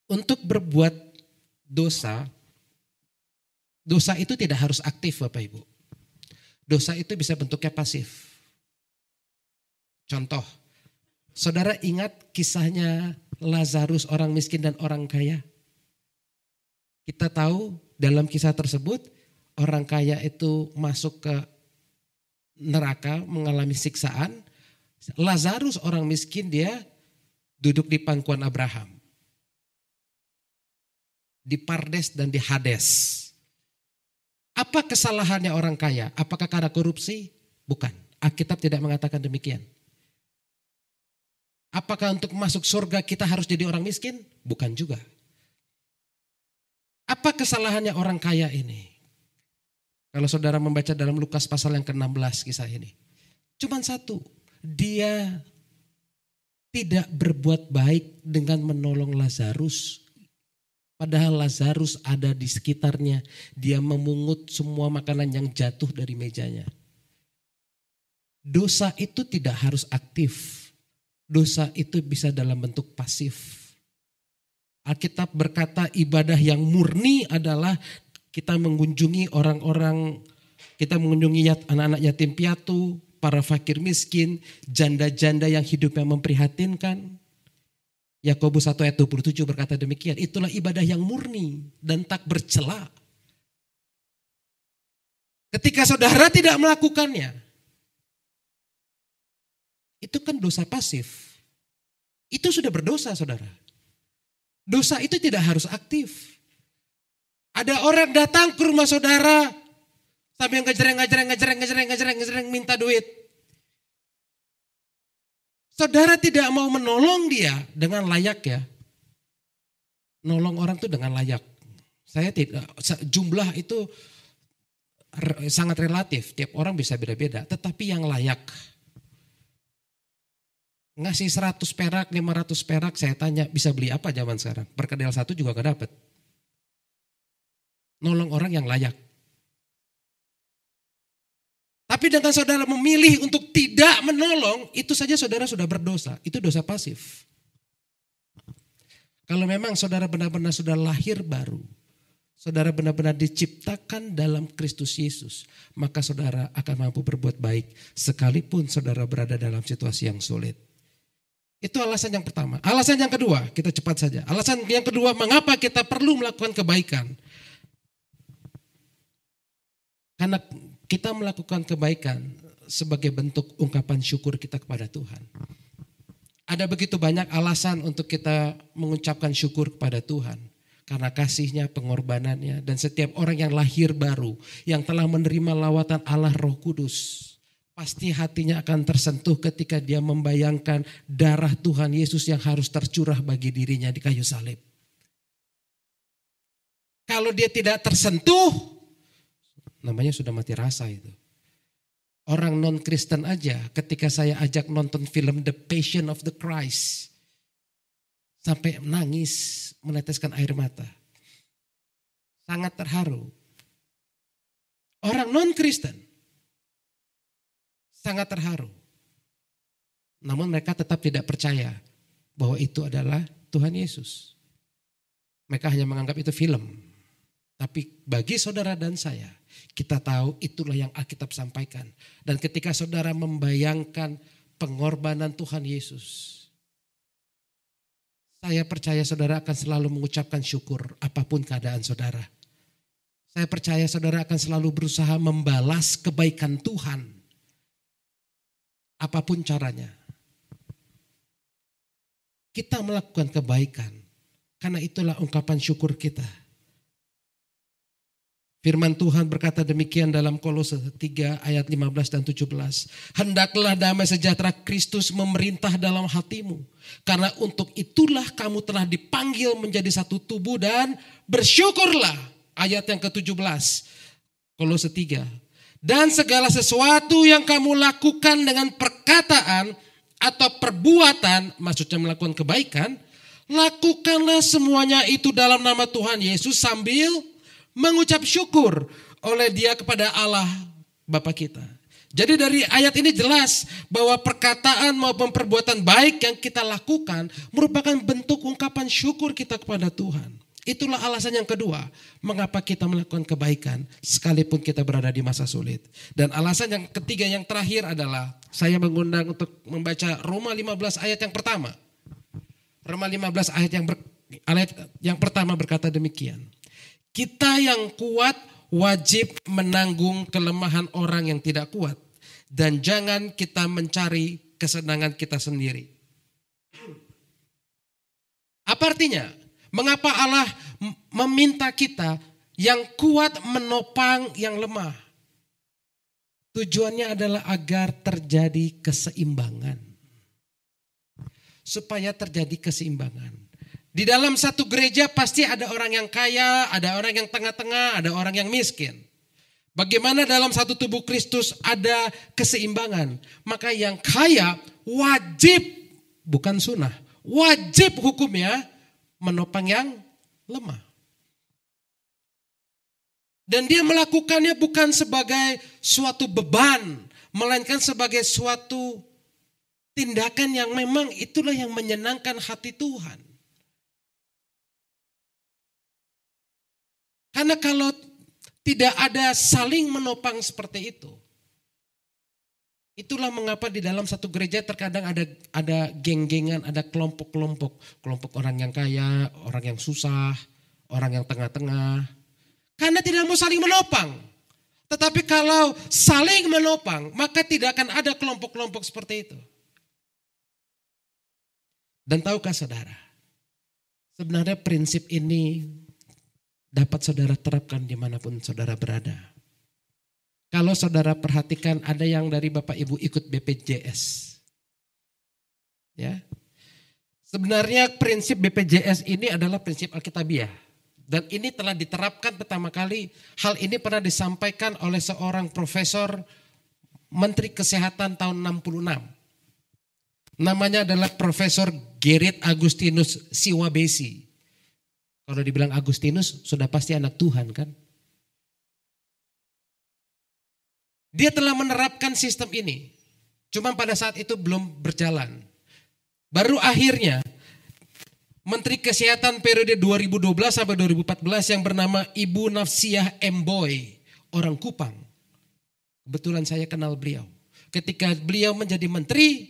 Untuk berbuat dosa, dosa itu tidak harus aktif Bapak Ibu. Dosa itu bisa bentuknya pasif. Contoh, saudara ingat kisahnya Lazarus orang miskin dan orang kaya? Kita tahu dalam kisah tersebut orang kaya itu masuk ke neraka mengalami siksaan. Lazarus orang miskin dia duduk di pangkuan Abraham. Di Pardes dan di Hades. Apa kesalahannya orang kaya? Apakah karena korupsi? Bukan. Alkitab tidak mengatakan demikian. Apakah untuk masuk surga kita harus jadi orang miskin? Bukan juga. Apa kesalahannya orang kaya ini? Kalau saudara membaca dalam Lukas pasal yang ke-16 kisah ini. Cuman satu. Dia tidak berbuat baik dengan menolong Lazarus. Padahal Lazarus ada di sekitarnya. Dia memungut semua makanan yang jatuh dari mejanya. Dosa itu tidak harus aktif. Dosa itu bisa dalam bentuk pasif. Alkitab berkata ibadah yang murni adalah kita mengunjungi orang-orang, kita mengunjungi anak-anak yatim piatu, para fakir miskin, janda-janda yang hidupnya memprihatinkan. Yakobus 1 ayat 27 berkata demikian, itulah ibadah yang murni dan tak bercela. Ketika saudara tidak melakukannya, itu kan dosa pasif. Itu sudah berdosa saudara. Dosa itu tidak harus aktif. Ada orang datang ke rumah saudara sambil ngejreng minta duit. Saudara tidak mau menolong dia dengan layak ya. Nolong orang itu dengan layak. Saya tidak, jumlah itu sangat relatif. Tiap orang bisa beda-beda. Tetapi yang layak. Ngasih 100 perak, 500 perak, saya tanya bisa beli apa zaman sekarang? Perkedel 1 juga gak dapet. Nolong orang yang layak. Tapi dengan saudara memilih untuk tidak menolong, itu saja saudara sudah berdosa. Itu dosa pasif. Kalau memang saudara benar-benar sudah lahir baru, saudara benar-benar diciptakan dalam Kristus Yesus, maka saudara akan mampu berbuat baik sekalipun saudara berada dalam situasi yang sulit. Itu alasan yang pertama. Alasan yang kedua, kita cepat saja. Alasan yang kedua, mengapa kita perlu melakukan kebaikan? Karena kita melakukan kebaikan sebagai bentuk ungkapan syukur kita kepada Tuhan. Ada begitu banyak alasan untuk kita mengucapkan syukur kepada Tuhan. Karena kasihnya, pengorbanannya, dan setiap orang yang lahir baru, yang telah menerima lawatan Allah Roh Kudus, pasti hatinya akan tersentuh ketika dia membayangkan darah Tuhan Yesus yang harus tercurah bagi dirinya di kayu salib. Kalau dia tidak tersentuh, namanya sudah mati rasa itu. Orang non-Kristen aja ketika saya ajak nonton film The Passion of the Christ, sampai nangis, meneteskan air mata. Sangat terharu. Orang non-Kristen sangat terharu. Namun mereka tetap tidak percaya bahwa itu adalah Tuhan Yesus. Mereka hanya menganggap itu film. Tapi bagi saudara dan saya, kita tahu itulah yang Alkitab sampaikan. Dan ketika saudara membayangkan pengorbanan Tuhan Yesus, saya percaya saudara akan selalu mengucapkan syukur apapun keadaan saudara. Saya percaya saudara akan selalu berusaha membalas kebaikan Tuhan. Apapun caranya. Kita melakukan kebaikan. Karena itulah ungkapan syukur kita. Firman Tuhan berkata demikian dalam Kolose 3 ayat 15 dan 17. Hendaklah damai sejahtera Kristus memerintah dalam hatimu. Karena untuk itulah kamu telah dipanggil menjadi satu tubuh dan bersyukurlah. Ayat yang ke-17. Kolose 3. Dan segala sesuatu yang kamu lakukan dengan perkataan atau perbuatan, maksudnya melakukan kebaikan, lakukanlah semuanya itu dalam nama Tuhan Yesus sambil mengucap syukur oleh Dia kepada Allah Bapa kita. Jadi dari ayat ini jelas bahwa perkataan maupun perbuatan baik yang kita lakukan merupakan bentuk ungkapan syukur kita kepada Tuhan. Itulah alasan yang kedua, mengapa kita melakukan kebaikan sekalipun kita berada di masa sulit. Dan alasan yang ketiga yang terakhir adalah saya mengundang untuk membaca Roma 15 ayat yang pertama. Roma 15 ayat yang pertama berkata demikian. Kita yang kuat wajib menanggung kelemahan orang yang tidak kuat. Dan jangan kita mencari kesenangan kita sendiri. Apa artinya? Mengapa Allah meminta kita yang kuat menopang yang lemah? Tujuannya adalah agar terjadi keseimbangan. Supaya terjadi keseimbangan. Di dalam satu gereja pasti ada orang yang kaya, ada orang yang tengah-tengah, ada orang yang miskin. Bagaimana dalam satu tubuh Kristus ada keseimbangan? Maka yang kaya wajib bukan sunnah. Wajib hukumnya menopang yang lemah. Dan dia melakukannya bukan sebagai suatu beban, melainkan sebagai suatu tindakan yang memang itulah yang menyenangkan hati Tuhan. Karena kalau tidak ada saling menopang seperti itu, itulah mengapa di dalam satu gereja terkadang ada geng-gengan, ada kelompok-kelompok. Kelompok orang yang kaya, orang yang susah, orang yang tengah-tengah. Karena tidak mau saling menopang. Tetapi kalau saling menopang, maka tidak akan ada kelompok-kelompok seperti itu. Dan tahukah saudara, sebenarnya prinsip ini dapat saudara terapkan dimanapun saudara berada. Kalau saudara perhatikan ada yang dari Bapak Ibu ikut BPJS. Ya. Sebenarnya prinsip BPJS ini adalah prinsip Alkitabiah. Dan ini telah diterapkan pertama kali, hal ini pernah disampaikan oleh seorang profesor Menteri Kesehatan tahun 66. Namanya adalah Profesor Gerrit Agustinus Siwabesi. Kalau dibilang Agustinus sudah pasti anak Tuhan kan? Dia telah menerapkan sistem ini. Cuma pada saat itu belum berjalan. Baru akhirnya Menteri Kesehatan periode 2012 sampai 2014 yang bernama Ibu Nafsiyah Emboy, orang Kupang. Kebetulan saya kenal beliau. Ketika beliau menjadi menteri,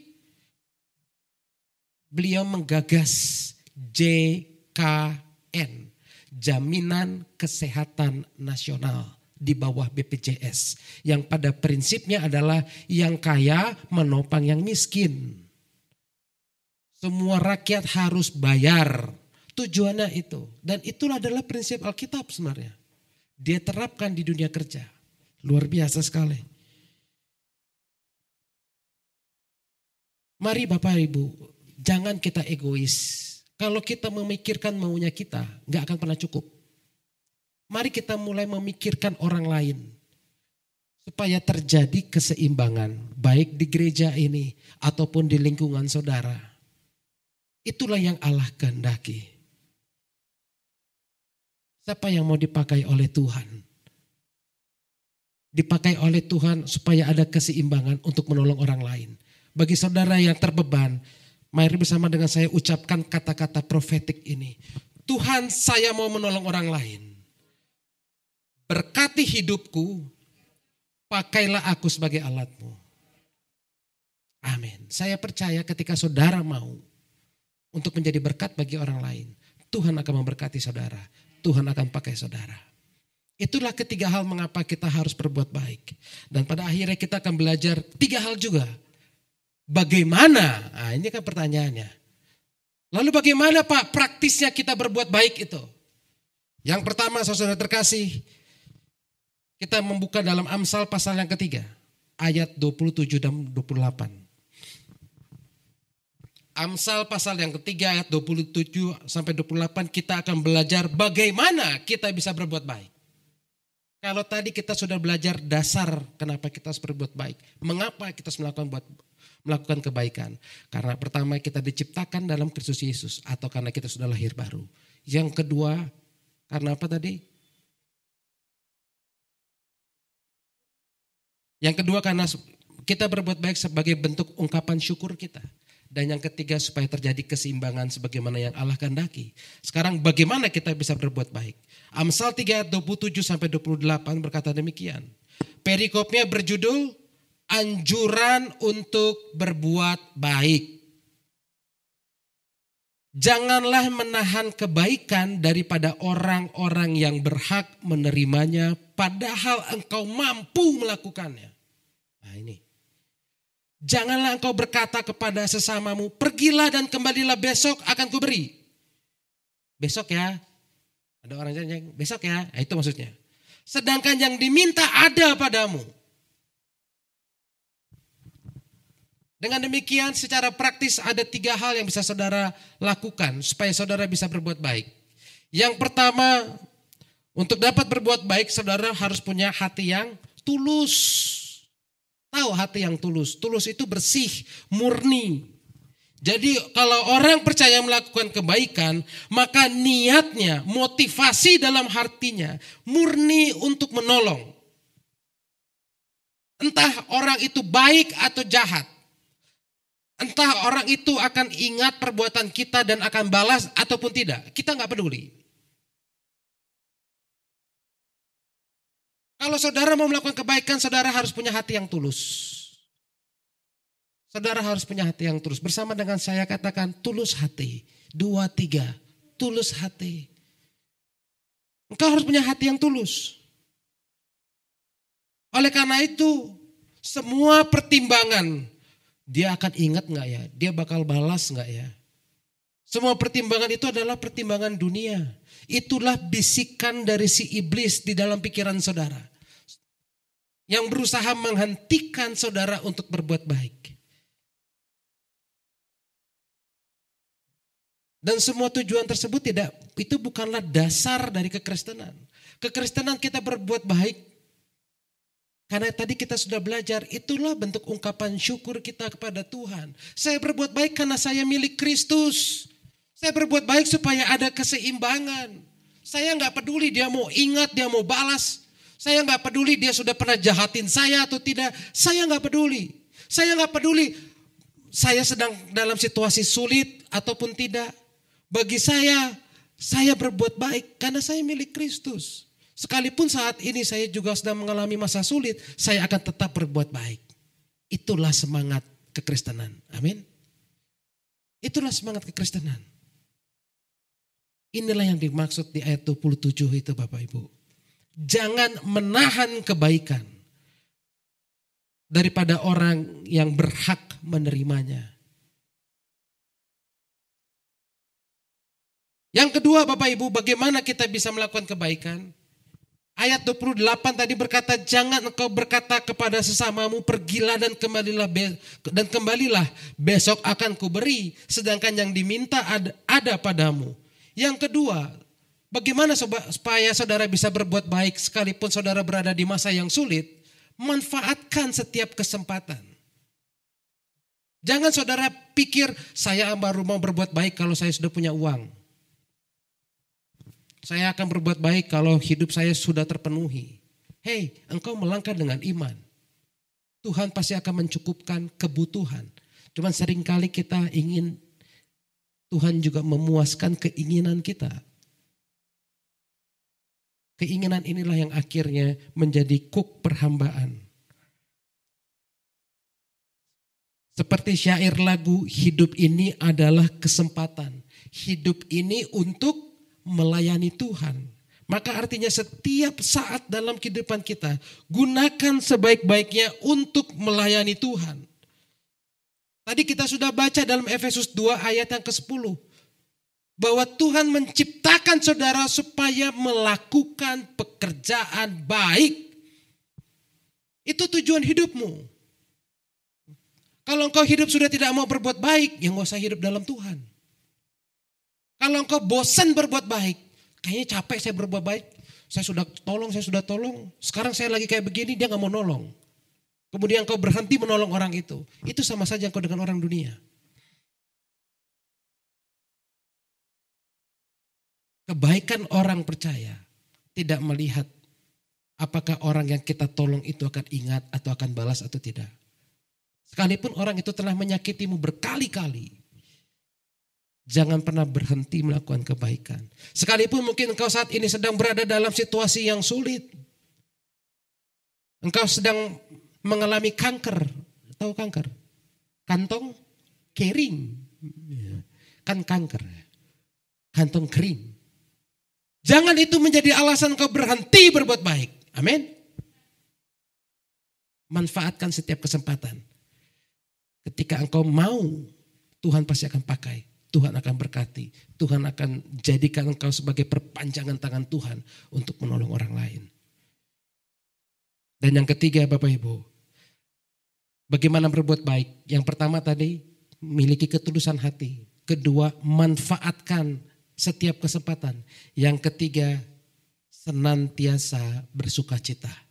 beliau menggagas JKN, Jaminan Kesehatan Nasional di bawah BPJS. Yang pada prinsipnya adalah yang kaya menopang yang miskin. Semua rakyat harus bayar. Tujuannya itu. Dan itulah adalah prinsip Alkitab sebenarnya. Dia terapkan di dunia kerja. Luar biasa sekali. Mari Bapak Ibu, jangan kita egois. Kalau kita memikirkan maunya kita, gak akan pernah cukup. Mari kita mulai memikirkan orang lain. Supaya terjadi keseimbangan. Baik di gereja ini ataupun di lingkungan saudara. Itulah yang Allah kehendaki. Siapa yang mau dipakai oleh Tuhan? Dipakai oleh Tuhan supaya ada keseimbangan untuk menolong orang lain. Bagi saudara yang terbeban, mari bersama dengan saya ucapkan kata-kata profetik ini. Tuhan, saya mau menolong orang lain. Berkati hidupku, pakailah aku sebagai alatmu. Amin. Saya percaya ketika saudara mau untuk menjadi berkat bagi orang lain, Tuhan akan memberkati saudara. Tuhan akan pakai saudara. Itulah ketiga hal mengapa kita harus berbuat baik. Dan pada akhirnya kita akan belajar tiga hal juga. Bagaimana? Nah, ini kan pertanyaannya. Lalu bagaimana Pak praktisnya kita berbuat baik itu? Yang pertama saudara terkasih, kita membuka dalam Amsal pasal yang ketiga. Ayat 27 dan 28. Amsal pasal yang ketiga ayat 27 sampai 28 kita akan belajar bagaimana kita bisa berbuat baik. Kalau tadi kita sudah belajar dasar kenapa kita harus berbuat baik. Mengapa kita harus melakukan kebaikan. Karena pertama kita diciptakan dalam Kristus Yesus atau karena kita sudah lahir baru. Yang kedua karena apa tadi? Yang kedua karena kita berbuat baik sebagai bentuk ungkapan syukur kita. Dan yang ketiga supaya terjadi keseimbangan sebagaimana yang Allah kehendaki. Sekarang bagaimana kita bisa berbuat baik? Amsal 3 ayat 27 sampai 28 berkata demikian. Perikopnya berjudul anjuran untuk berbuat baik. Janganlah menahan kebaikan daripada orang-orang yang berhak menerimanya padahal engkau mampu melakukannya. Nah ini. Janganlah engkau berkata kepada sesamamu, pergilah dan kembalilah besok akan kuberi. Besok ya, ada orang yang besok ya, nah, itu maksudnya. Sedangkan yang diminta ada padamu. Dengan demikian secara praktis ada tiga hal yang bisa saudara lakukan supaya saudara bisa berbuat baik. Yang pertama, untuk dapat berbuat baik saudara harus punya hati yang tulus. Tahu hati yang tulus. Tulus itu bersih, murni. Jadi kalau orang percaya melakukan kebaikan, maka niatnya, motivasi dalam hatinya murni untuk menolong. Entah orang itu baik atau jahat. Entah orang itu akan ingat perbuatan kita dan akan balas ataupun tidak. Kita nggak peduli. Kalau saudara mau melakukan kebaikan, saudara harus punya hati yang tulus. Saudara harus punya hati yang tulus. Bersama dengan saya katakan tulus hati. 2, 3. Tulus hati. Engkau harus punya hati yang tulus. Oleh karena itu semua pertimbangan. Dia akan ingat gak ya? Dia bakal balas gak ya? Semua pertimbangan itu adalah pertimbangan dunia. Itulah bisikan dari si iblis di dalam pikiran saudara. Yang berusaha menghentikan saudara untuk berbuat baik. Dan semua tujuan tersebut itu bukanlah dasar dari kekristenan. Kekristenan kita berbuat baik. Karena tadi kita sudah belajar, itulah bentuk ungkapan syukur kita kepada Tuhan. Saya berbuat baik karena saya milik Kristus. Saya berbuat baik supaya ada keseimbangan. Saya gak peduli dia mau ingat, dia mau balas. Saya gak peduli dia sudah pernah jahatin saya atau tidak. Saya gak peduli. Saya gak peduli saya sedang dalam situasi sulit ataupun tidak. Bagi saya berbuat baik karena saya milik Kristus. Sekalipun saat ini saya juga sedang mengalami masa sulit, saya akan tetap berbuat baik. Itulah semangat kekristenan. Amin. Itulah semangat kekristenan. Inilah yang dimaksud di ayat 27 itu Bapak Ibu. Jangan menahan kebaikan daripada orang yang berhak menerimanya. Yang kedua Bapak Ibu, bagaimana kita bisa melakukan kebaikan? Ayat 28 tadi berkata, jangan engkau berkata kepada sesamamu, pergilah dan kembalilah, besok akan kuberi, sedangkan yang diminta ada padamu. Yang kedua, bagaimana supaya saudara bisa berbuat baik sekalipun saudara berada di masa yang sulit? Manfaatkan setiap kesempatan. Jangan saudara pikir, saya baru mau berbuat baik kalau saya sudah punya uang. Saya akan berbuat baik kalau hidup saya sudah terpenuhi. Hei, engkau melangkah dengan iman. Tuhan pasti akan mencukupkan kebutuhan. Cuman seringkali kita ingin Tuhan juga memuaskan keinginan kita. Keinginan inilah yang akhirnya menjadi kuk perhambaan. Seperti syair lagu, hidup ini adalah kesempatan. Hidup ini untuk melayani Tuhan. Maka artinya setiap saat dalam kehidupan kita, gunakan sebaik-baiknya untuk melayani Tuhan. Tadi kita sudah baca dalam Efesus 2 ayat yang ke-10. Bahwa Tuhan menciptakan saudara supaya melakukan pekerjaan baik. Itu tujuan hidupmu. Kalau engkau hidup sudah tidak mau berbuat baik, ya gak usah hidup dalam Tuhan. Kalau engkau bosan berbuat baik, kayaknya capek saya berbuat baik, saya sudah tolong. Sekarang saya lagi kayak begini, dia gak mau nolong. Kemudian engkau berhenti menolong orang itu sama saja engkau dengan orang dunia. Kebaikan orang percaya tidak melihat apakah orang yang kita tolong itu akan ingat atau akan balas atau tidak. Sekalipun orang itu telah menyakitimu berkali-kali, jangan pernah berhenti melakukan kebaikan. Sekalipun mungkin engkau saat ini sedang berada dalam situasi yang sulit. Engkau sedang mengalami kanker. Tahu kanker? Kantong kering. Kan kanker. Kantong kering. Jangan itu menjadi alasan engkau berhenti berbuat baik. Amin. Manfaatkan setiap kesempatan. Ketika engkau mau, Tuhan pasti akan pakai. Tuhan akan berkati. Tuhan akan jadikan engkau sebagai perpanjangan tangan Tuhan untuk menolong orang lain. Dan yang ketiga Bapak Ibu, bagaimana berbuat baik? Yang pertama tadi, miliki ketulusan hati. Kedua, manfaatkan setiap kesempatan. Yang ketiga, senantiasa bersukacita.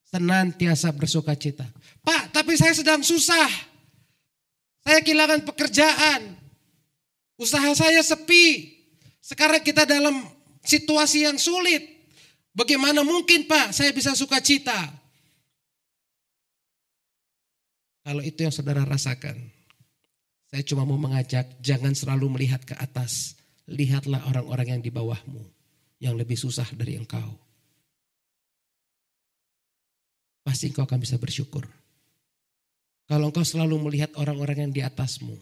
Senantiasa bersukacita. Pak, tapi saya sedang susah. Saya kehilangan pekerjaan. Usaha saya sepi. Sekarang kita dalam situasi yang sulit. Bagaimana mungkin Pak saya bisa sukacita? Kalau itu yang saudara rasakan, saya cuma mau mengajak, jangan selalu melihat ke atas. Lihatlah orang-orang yang di bawahmu, yang lebih susah dari engkau. Pasti engkau akan bisa bersyukur. Kalau engkau selalu melihat orang-orang yang di atasmu,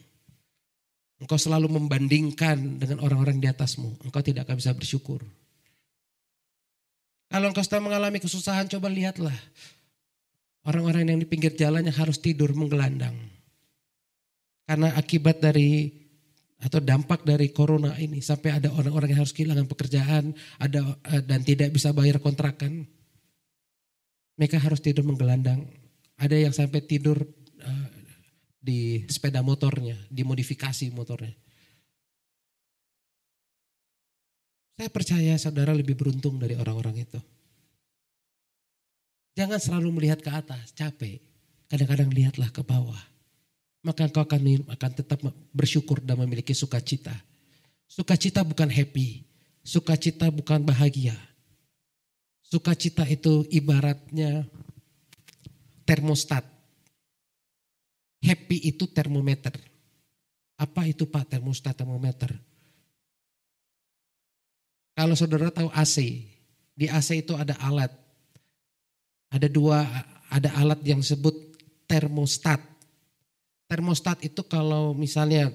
engkau selalu membandingkan dengan orang-orang di atasmu, engkau tidak akan bisa bersyukur. Kalau engkau sedang mengalami kesusahan, coba lihatlah orang-orang yang di pinggir jalan yang harus tidur menggelandang. Karena akibat dari atau dampak dari corona ini sampai ada orang-orang yang harus kehilangan pekerjaan, dan tidak bisa bayar kontrakan. Mereka harus tidur menggelandang. Ada yang sampai tidur di sepeda motornya, dimodifikasi motornya. Saya percaya saudara lebih beruntung dari orang-orang itu. Jangan selalu melihat ke atas, capek. Kadang-kadang lihatlah ke bawah. Maka engkau akan tetap bersyukur dan memiliki sukacita. Sukacita bukan happy, sukacita bukan bahagia. Sukacita itu ibaratnya termostat. Happy itu termometer. Apa itu Pak termostat, termometer? Kalau saudara tahu AC, di AC itu ada alat. Ada alat yang disebut termostat. Termostat itu kalau misalnya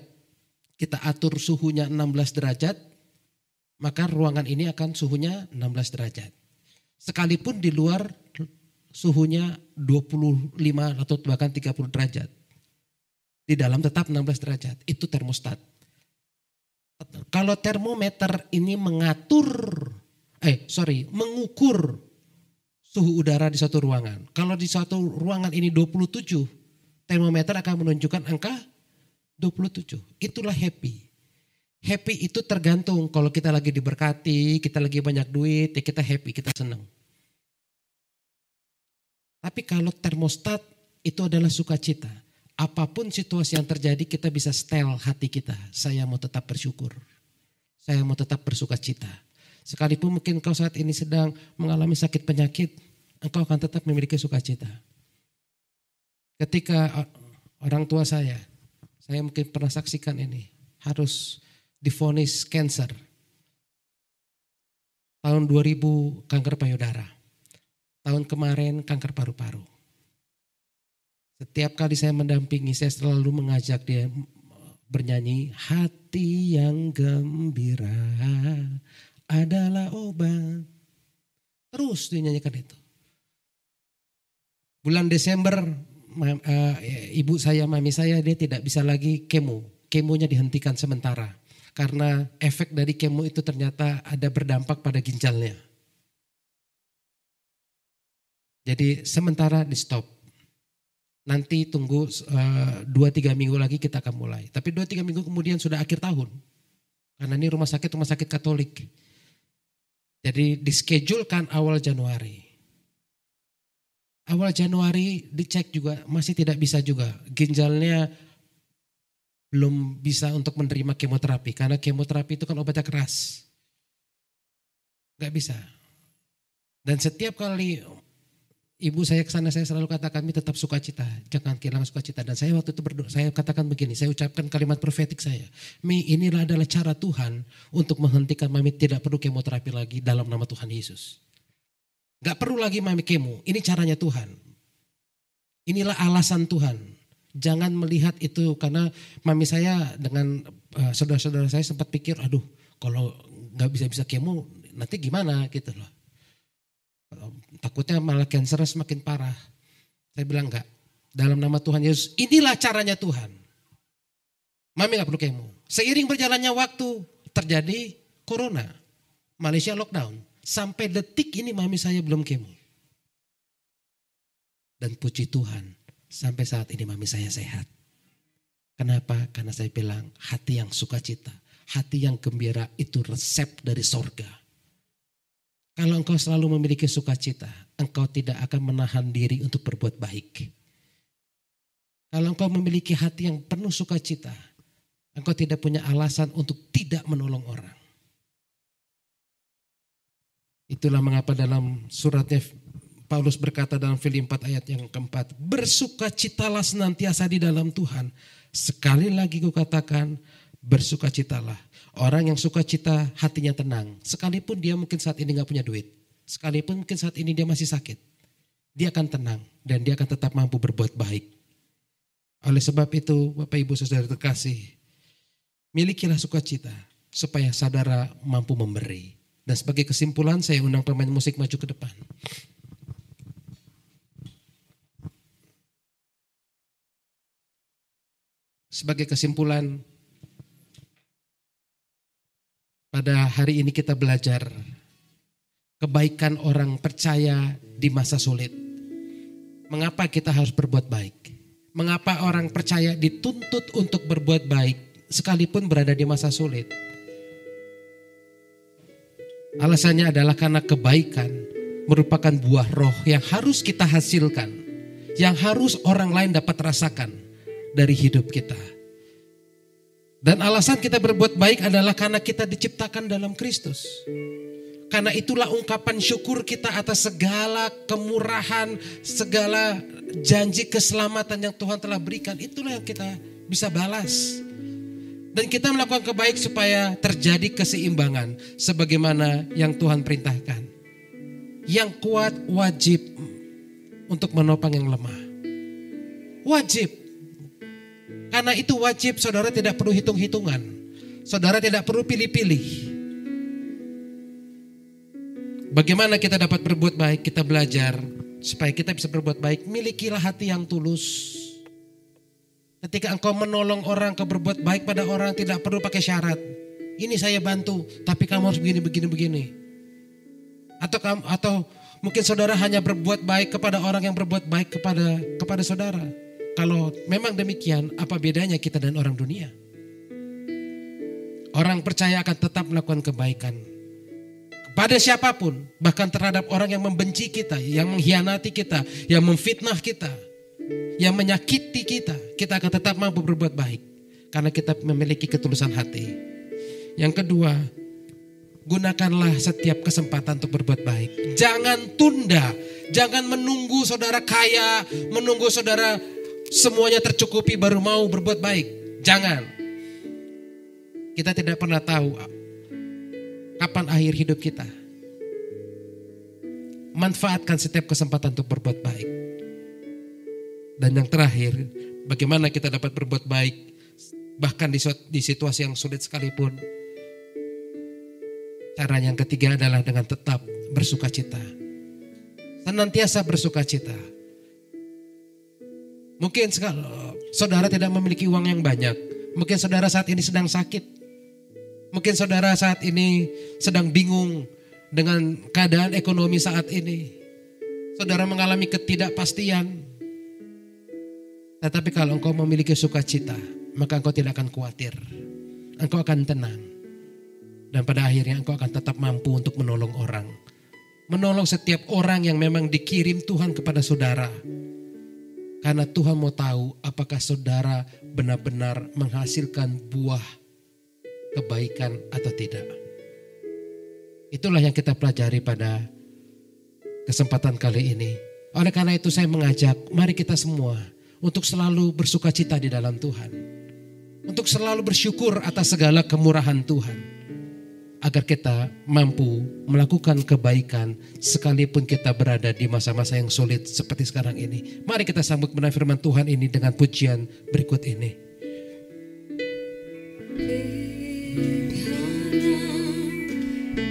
kita atur suhunya 16 derajat, maka ruangan ini akan suhunya 16 derajat. Sekalipun di luar suhunya 25 atau bahkan 30 derajat. Di dalam tetap 16 derajat, itu termostat. Kalau termometer ini mengukur suhu udara di satu ruangan. Kalau di satu ruangan ini 27, termometer akan menunjukkan angka 27. Itulah happy. Happy itu tergantung kalau kita lagi diberkati, kita lagi banyak duit, ya kita happy, kita senang. Tapi kalau termostat itu adalah sukacita. Apapun situasi yang terjadi kita bisa setel hati kita. Saya mau tetap bersyukur. Saya mau tetap bersukacita. Sekalipun mungkin kau saat ini sedang mengalami sakit penyakit, engkau akan tetap memiliki sukacita. Ketika orang tua saya mungkin pernah saksikan ini, harus divonis kanker. Tahun 2000 kanker payudara. Tahun kemarin kanker paru-paru. Setiap kali saya mendampingi, saya selalu mengajak dia bernyanyi, hati yang gembira adalah obat. Terus dinyanyikan itu. Bulan Desember, ibu saya, mami saya, dia tidak bisa lagi kemo. Kemonya dihentikan sementara. Karena efek dari kemo itu ternyata ada berdampak pada ginjalnya. Jadi sementara di stop. Nanti tunggu 2-3 minggu lagi kita akan mulai. Tapi 2-3 minggu kemudian sudah akhir tahun. Karena ini rumah sakit Katolik. Jadi dischedule-kan awal Januari. Awal Januari dicek juga masih tidak bisa juga. Ginjalnya belum bisa untuk menerima kemoterapi. Karena kemoterapi itu kan obatnya keras. Gak bisa. Dan setiap kali ibu saya kesana, saya selalu katakan, "Mi tetap sukacita, jangan kehilangan sukacita." Dan saya waktu itu berdoa, saya katakan begini, saya ucapkan kalimat profetik saya, "Mi, inilah adalah cara Tuhan untuk menghentikan Mami tidak perlu kemoterapi lagi dalam nama Tuhan Yesus. Gak perlu lagi Mami kemo, ini caranya Tuhan. Inilah alasan Tuhan. Jangan melihat itu karena Mami saya dengan saudara-saudara saya sempat pikir, aduh kalau gak bisa kemo nanti gimana gitu loh. Takutnya malah kanker semakin parah." Saya bilang enggak. Dalam nama Tuhan Yesus, inilah caranya Tuhan. Mami gak perlu kemo. Seiring berjalannya waktu terjadi corona. Malaysia lockdown. Sampai detik ini mami saya belum kemo. Dan puji Tuhan, sampai saat ini mami saya sehat. Kenapa? Karena saya bilang hati yang sukacita, hati yang gembira itu resep dari sorga. Kalau engkau selalu memiliki sukacita, engkau tidak akan menahan diri untuk berbuat baik. Kalau engkau memiliki hati yang penuh sukacita, engkau tidak punya alasan untuk tidak menolong orang. Itulah mengapa dalam suratnya Paulus berkata dalam Filipi 4 ayat yang keempat, bersukacitalah senantiasa di dalam Tuhan. Sekali lagi kukatakan, bersukacitalah. Orang yang sukacita hatinya tenang. Sekalipun dia mungkin saat ini gak punya duit. Sekalipun mungkin saat ini dia masih sakit. Dia akan tenang dan dia akan tetap mampu berbuat baik. Oleh sebab itu Bapak Ibu Saudara terkasih, milikilah sukacita supaya saudara mampu memberi. Dan sebagai kesimpulan saya undang pemain musik maju ke depan. Sebagai kesimpulan, pada hari ini kita belajar kebaikan orang percaya di masa sulit. Mengapa kita harus berbuat baik? Mengapa orang percaya dituntut untuk berbuat baik sekalipun berada di masa sulit? Alasannya adalah karena kebaikan merupakan buah roh yang harus kita hasilkan, yang harus orang lain dapat rasakan dari hidup kita. Dan alasan kita berbuat baik adalah karena kita diciptakan dalam Kristus. Karena itulah ungkapan syukur kita atas segala kemurahan, segala janji keselamatan yang Tuhan telah berikan. Itulah yang kita bisa balas. Dan kita melakukan kebaik supaya terjadi keseimbangan sebagaimana yang Tuhan perintahkan. Yang kuat wajib untuk menopang yang lemah. Wajib. Karena itu wajib, saudara tidak perlu hitung-hitungan. Saudara tidak perlu pilih-pilih. Bagaimana kita dapat berbuat baik? Kita belajar supaya kita bisa berbuat baik. Milikilah hati yang tulus. Ketika engkau menolong orang, engkau berbuat baik pada orang, tidak perlu pakai syarat. Ini saya bantu, tapi kamu harus begini. Atau mungkin saudara hanya berbuat baik kepada orang yang berbuat baik kepada saudara. Kalau memang demikian, apa bedanya kita dan orang dunia? Orang percaya akan tetap melakukan kebaikan kepada siapapun, bahkan terhadap orang yang membenci kita, yang mengkhianati kita, yang memfitnah kita, yang menyakiti kita, kita akan tetap mampu berbuat baik karena kita memiliki ketulusan hati. Yang kedua, gunakanlah setiap kesempatan untuk berbuat baik. Jangan tunda, jangan menunggu saudara kaya, menunggu saudara semuanya tercukupi baru mau berbuat baik. Jangan. Kita tidak pernah tahu kapan akhir hidup kita. Manfaatkan setiap kesempatan untuk berbuat baik. Dan yang terakhir, bagaimana kita dapat berbuat baik bahkan di situasi yang sulit sekalipun. Cara yang ketiga adalah dengan tetap bersukacita. Senantiasa bersukacita. Mungkin saudara tidak memiliki uang yang banyak. Mungkin saudara saat ini sedang sakit. Mungkin saudara saat ini sedang bingung dengan keadaan ekonomi saat ini. Saudara mengalami ketidakpastian. Tetapi kalau engkau memiliki sukacita, maka engkau tidak akan khawatir. Engkau akan tenang. Dan pada akhirnya engkau akan tetap mampu untuk menolong orang. Menolong setiap orang yang memang dikirim Tuhan kepada saudara. Karena Tuhan mau tahu apakah saudara benar-benar menghasilkan buah kebaikan atau tidak. Itulah yang kita pelajari pada kesempatan kali ini. Oleh karena itu saya mengajak, mari kita semua untuk selalu bersukacita di dalam Tuhan. Untuk selalu bersyukur atas segala kemurahan Tuhan. Agar kita mampu melakukan kebaikan sekalipun kita berada di masa-masa yang sulit seperti sekarang ini. Mari kita sambut benar firman Tuhan ini dengan pujian berikut ini.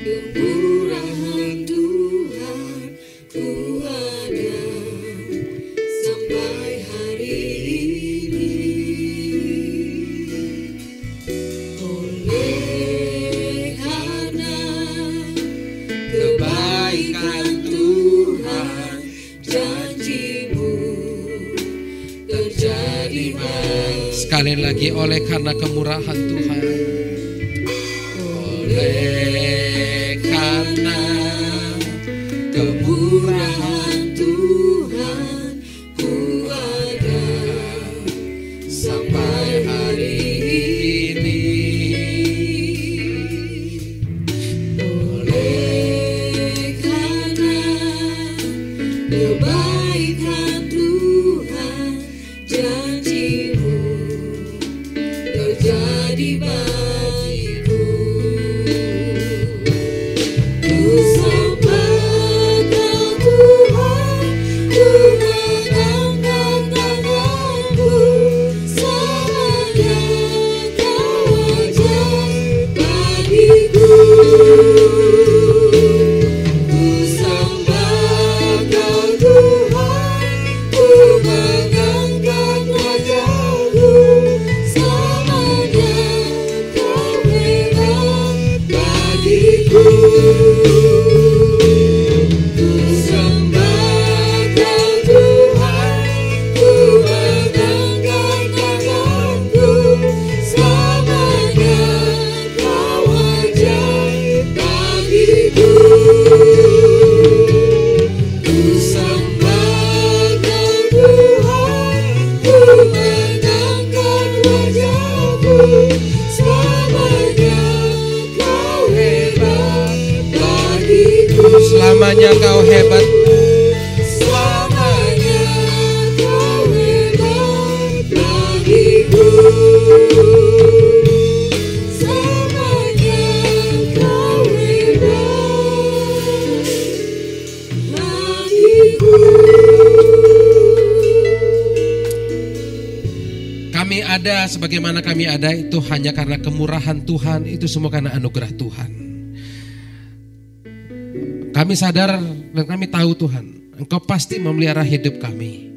Kemurahan Tuhan ku ada sampai hari ini. Oleh karena kebaikan Tuhan, janji-Mu terjadi baik. Sekali lagi, oleh karena kemurahan Tuhan. Oleh karena kemurahan Tuhan ku ada bagiku. Ku sembah Kau Tuhan, ku mengangkat tanganku, selamanya Kau ajaib bagiku. Ku sembah Kau Tuhan, ku mengangkat wajahku, selamanya Kau hebat bagiku. Selamanya Kau hebat. Selamanya Kau hebat bagiku. Selamanya Kau hebat bagiku. Kami ada sebagaimana kami ada itu hanya karena kemurahan Tuhan, itu semua karena anugerah Tuhan. Kami sadar dan kami tahu Tuhan, Engkau pasti memelihara hidup kami.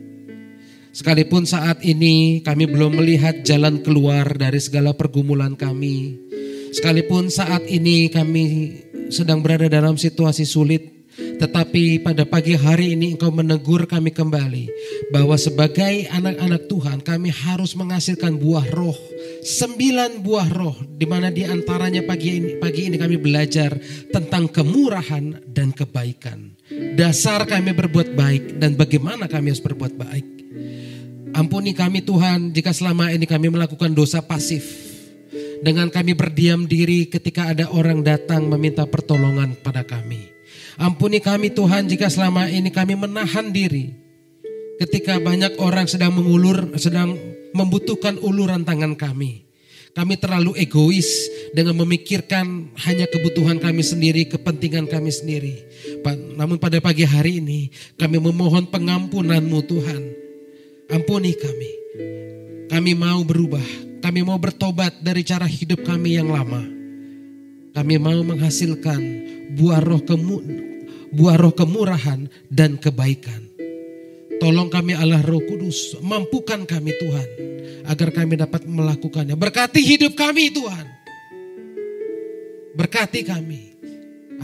Sekalipun saat ini kami belum melihat jalan keluar dari segala pergumulan kami. Sekalipun saat ini kami sedang berada dalam situasi sulit. Tetapi pada pagi hari ini Engkau menegur kami kembali bahwa sebagai anak-anak Tuhan kami harus menghasilkan buah roh, 9 buah roh, di mana di antaranya pagi ini kami belajar tentang kemurahan dan kebaikan. Dasar kami berbuat baik dan bagaimana kami harus berbuat baik. Ampuni kami Tuhan jika selama ini kami melakukan dosa pasif, dengan kami berdiam diri ketika ada orang datang meminta pertolongan pada kami. Ampuni kami Tuhan jika selama ini kami menahan diri ketika banyak orang sedang membutuhkan uluran tangan kami. Kami terlalu egois dengan memikirkan hanya kebutuhan kami sendiri, kepentingan kami sendiri. Namun pada pagi hari ini kami memohon pengampunan-Mu Tuhan. Ampuni kami. Kami mau berubah. Kami mau bertobat dari cara hidup kami yang lama. Kami mau menghasilkan buah roh kemurahan dan kebaikan. Tolong kami Allah Roh Kudus, mampukan kami Tuhan, agar kami dapat melakukannya. Berkati hidup kami Tuhan. Berkati kami,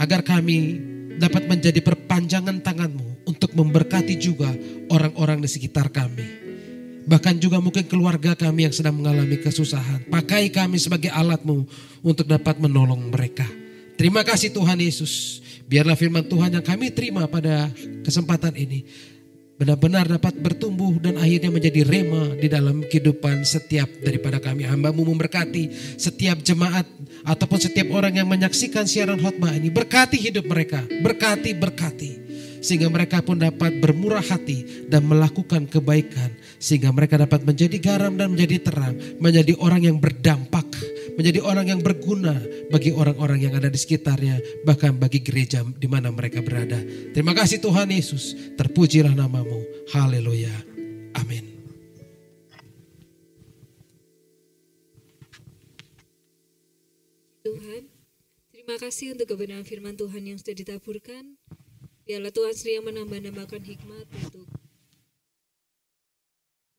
agar kami dapat menjadi perpanjangan tangan-Mu untuk memberkati juga orang-orang di sekitar kami. Bahkan juga mungkin keluarga kami yang sedang mengalami kesusahan. Pakai kami sebagai alat-Mu untuk dapat menolong mereka. Terima kasih Tuhan Yesus. Biarlah firman Tuhan yang kami terima pada kesempatan ini benar-benar dapat bertumbuh dan akhirnya menjadi rema di dalam kehidupan setiap daripada kami. Hamba-Mu memberkati setiap jemaat ataupun setiap orang yang menyaksikan siaran khotbah ini. Berkati hidup mereka, berkati. Sehingga mereka pun dapat bermurah hati dan melakukan kebaikan. Sehingga mereka dapat menjadi garam dan menjadi terang. Menjadi orang yang berdampak. Menjadi orang yang berguna bagi orang-orang yang ada di sekitarnya. Bahkan bagi gereja di mana mereka berada. Terima kasih Tuhan Yesus. Terpujilah nama-Mu. Haleluya. Amin. Tuhan, terima kasih untuk kebenaran firman Tuhan yang sudah ditaburkan. Biarlah Tuhan sendiri yang menambah-nambahkan hikmat untuk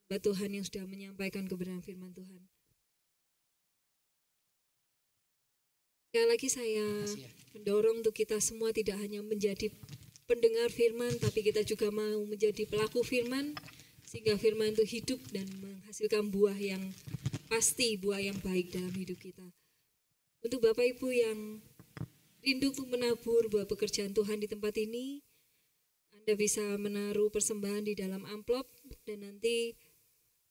hamba Tuhan yang sudah menyampaikan kebenaran firman Tuhan. Sekali lagi saya mendorong untuk kita semua tidak hanya menjadi pendengar firman, tapi kita juga mau menjadi pelaku firman, sehingga firman itu hidup dan menghasilkan buah yang pasti, buah yang baik dalam hidup kita. Untuk Bapak Ibu yang rindu untuk menabur buat pekerjaan Tuhan di tempat ini, Anda bisa menaruh persembahan di dalam amplop dan nanti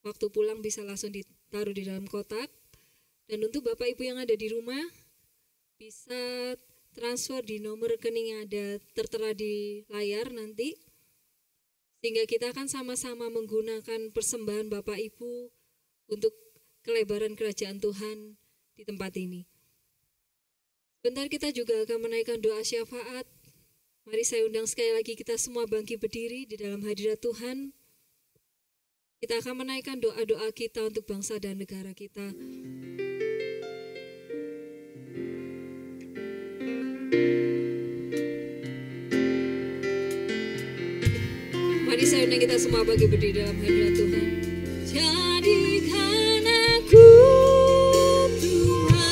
waktu pulang bisa langsung ditaruh di dalam kotak. Dan untuk Bapak Ibu yang ada di rumah, bisa transfer di nomor rekening yang ada tertera di layar nanti, sehingga kita akan sama-sama menggunakan persembahan Bapak Ibu untuk kelebaran kerajaan Tuhan di tempat ini. Sebentar kita juga akan menaikkan doa syafaat. Mari saya undang sekali lagi kita semua bangkit berdiri di dalam hadirat Tuhan. Kita akan menaikkan doa-doa kita untuk bangsa dan negara kita. Mari saya undang kita semua bangkit berdiri dalam hadirat Tuhan. Jadikan aku Tuhan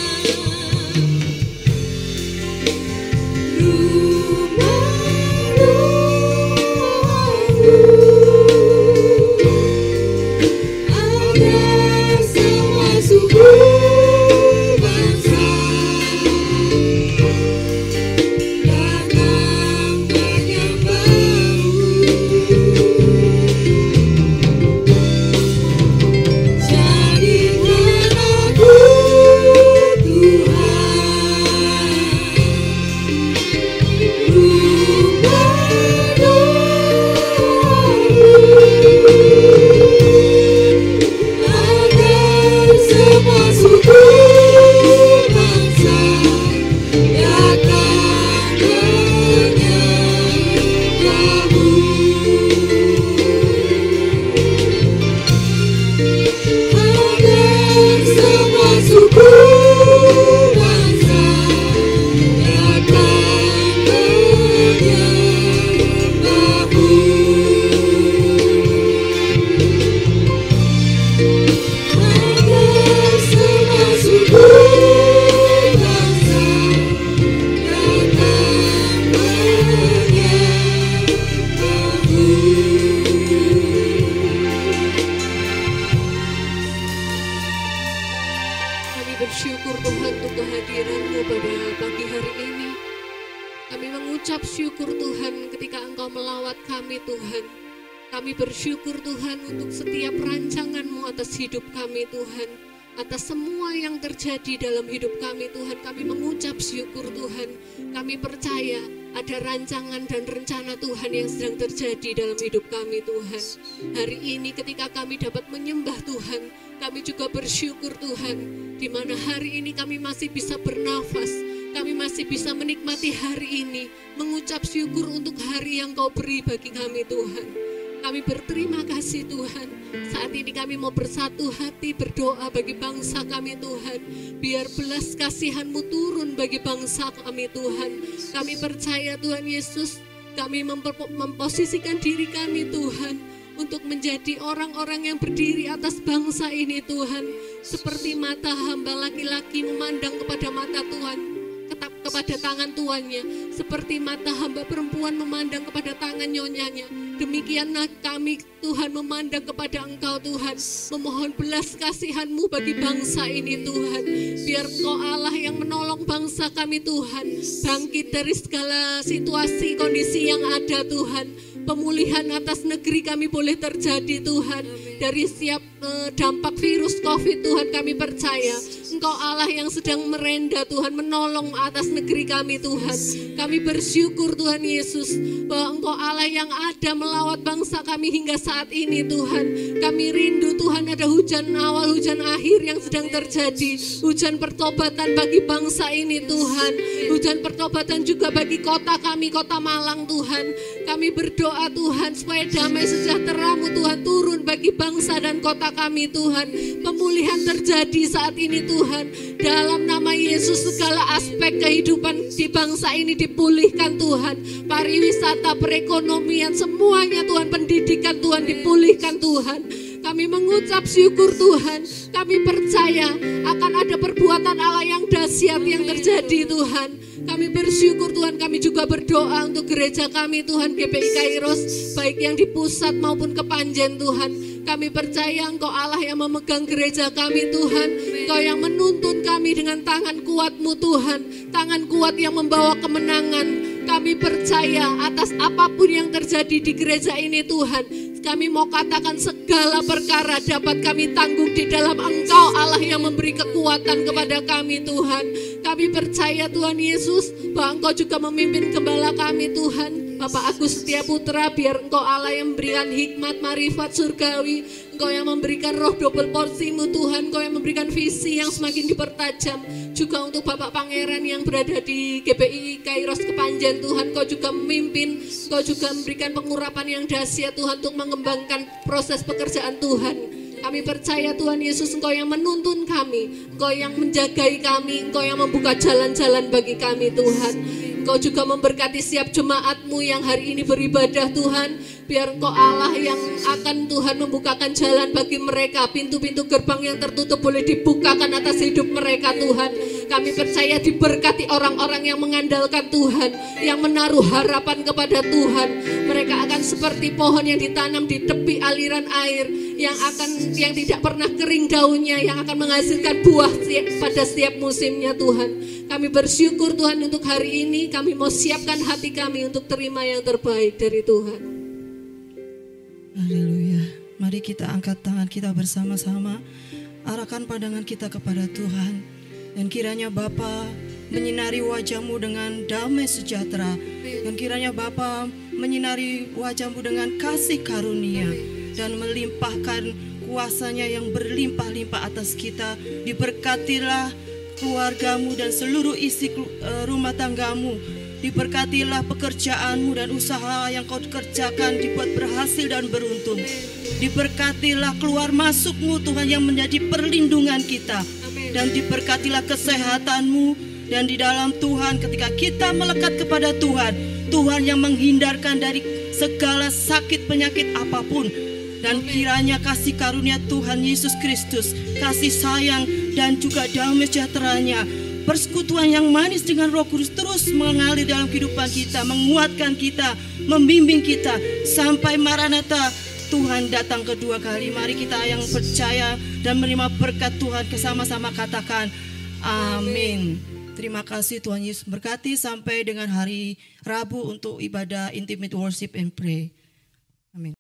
firman-Mu pada pagi hari ini. Kami mengucap syukur Tuhan ketika Engkau melawat kami Tuhan. Kami bersyukur Tuhan untuk setiap rancangan-Mu atas hidup kami Tuhan. Atas semua yang terjadi dalam hidup kami Tuhan, kami mengucap syukur Tuhan. Kami percaya ada rancangan dan rencana Tuhan yang sedang terjadi dalam hidup kami Tuhan. Hari ini ketika kami dapat menyembah Tuhan, kami juga bersyukur Tuhan, di mana hari ini kami masih bisa bernafas, kami masih bisa menikmati hari ini, mengucap syukur untuk hari yang Kau beri bagi kami Tuhan. Kami berterima kasih Tuhan. Saat ini kami mau bersatu hati berdoa bagi bangsa kami Tuhan. Biar belas kasihan-Mu turun bagi bangsa kami Tuhan. Kami percaya Tuhan Yesus, kami memposisikan diri kami Tuhan untuk menjadi orang-orang yang berdiri atas bangsa ini Tuhan. Seperti mata hamba laki-laki memandang kepada mata Tuhan, kepada tangan tuannya, seperti mata hamba perempuan memandang kepada tangan nyonyanya. Demikianlah kami Tuhan memandang kepada Engkau Tuhan, memohon belas kasihan-Mu bagi bangsa ini Tuhan. Biar Engkau Allah yang menolong bangsa kami Tuhan, bangkit dari segala situasi kondisi yang ada Tuhan. Pemulihan atas negeri kami boleh terjadi Tuhan. Dari setiap dampak virus COVID Tuhan, kami percaya Engkau Allah yang sedang merenda Tuhan, menolong atas negeri kami Tuhan. Kami bersyukur Tuhan Yesus bahwa Engkau Allah yang ada melawat bangsa kami hingga saat ini Tuhan. Kami rindu Tuhan ada hujan awal, hujan akhir yang sedang terjadi. Hujan pertobatan bagi bangsa ini Tuhan. Hujan pertobatan juga bagi kota kami, kota Malang Tuhan. Kami berdoa Tuhan supaya damai sejahtera-Mu Tuhan turun bagi bangsa dan kota kami Tuhan. Pemulihan terjadi saat ini Tuhan. Dalam nama Yesus segala aspek kehidupan di bangsa ini dipulihkan Tuhan. Pariwisata, perekonomian, semuanya Tuhan, pendidikan Tuhan dipulihkan Tuhan. Kami mengucap syukur Tuhan. Kami percaya akan ada perbuatan Allah yang dahsyat yang terjadi Tuhan. Kami bersyukur Tuhan. Kami juga berdoa untuk gereja kami Tuhan, GPI Kairos, baik yang di pusat maupun ke Panjen Tuhan. Kami percaya Engkau Allah yang memegang gereja kami Tuhan. Engkau yang menuntun kami dengan tangan kuat-Mu Tuhan. Tangan kuat yang membawa kemenangan. Kami percaya atas apapun yang terjadi di gereja ini Tuhan. Kami mau katakan segala perkara dapat kami tanggung di dalam Engkau Allah yang memberi kekuatan kepada kami Tuhan. Kami percaya Tuhan Yesus bahwa Engkau juga memimpin gembala kami Tuhan. Bapak Agus Setiaputra, biar Engkau Allah yang memberikan hikmat, marifat surgawi. Engkau yang memberikan roh double porsi-Mu Tuhan. Engkau yang memberikan visi yang semakin dipertajam. Juga untuk Bapak Pangeran yang berada di GPI Kairos Kepanjen Tuhan. Engkau juga memimpin. Engkau juga memberikan pengurapan yang dahsyat Tuhan untuk mengembangkan proses pekerjaan Tuhan. Kami percaya Tuhan Yesus Engkau yang menuntun kami, Engkau yang menjagai kami, Engkau yang membuka jalan-jalan bagi kami Tuhan. Engkau juga memberkati setiap jemaat-Mu yang hari ini beribadah Tuhan. Biar Engkau Allah yang akan Tuhan membukakan jalan bagi mereka. Pintu-pintu gerbang yang tertutup boleh dibukakan atas hidup mereka Tuhan. Kami percaya diberkati orang-orang yang mengandalkan Tuhan, yang menaruh harapan kepada Tuhan. Mereka akan seperti pohon yang ditanam di tepi aliran air, yang tidak pernah kering daunnya, yang akan menghasilkan buah pada setiap musimnya Tuhan. Kami bersyukur Tuhan untuk hari ini. Kami mau siapkan hati kami untuk terima yang terbaik dari Tuhan. Haleluya. Mari kita angkat tangan kita bersama-sama, arahkan pandangan kita kepada Tuhan, dan kiranya Bapa menyinari wajah-Mu dengan damai sejahtera, dan kiranya Bapa menyinari wajah-Mu dengan kasih karunia, dan melimpahkan kuasa-Nya yang berlimpah-limpah atas kita. Diberkatilah keluarga-Mu dan seluruh isi rumah tangga-Mu. Diberkatilah pekerjaan-Mu dan usaha yang Kau kerjakan dibuat berhasil dan beruntung. Diberkatilah keluar masuk-Mu Tuhan yang menjadi perlindungan kita. Dan diberkatilah kesehatan-Mu. Dan di dalam Tuhan ketika kita melekat kepada Tuhan, Tuhan yang menghindarkan dari segala sakit penyakit apapun. Dan kiranya kasih karunia Tuhan Yesus Kristus, kasih sayang dan juga damai sejahtera-Nya, persekutuan yang manis dengan Roh Kudus terus mengalir dalam kehidupan kita, menguatkan kita, membimbing kita sampai Maranatha Tuhan datang kedua kali. Mari kita yang percaya dan menerima berkat Tuhan, sama-sama katakan amin. Terima kasih Tuhan Yesus, berkati sampai dengan hari Rabu untuk ibadah Intimate Worship and Pray.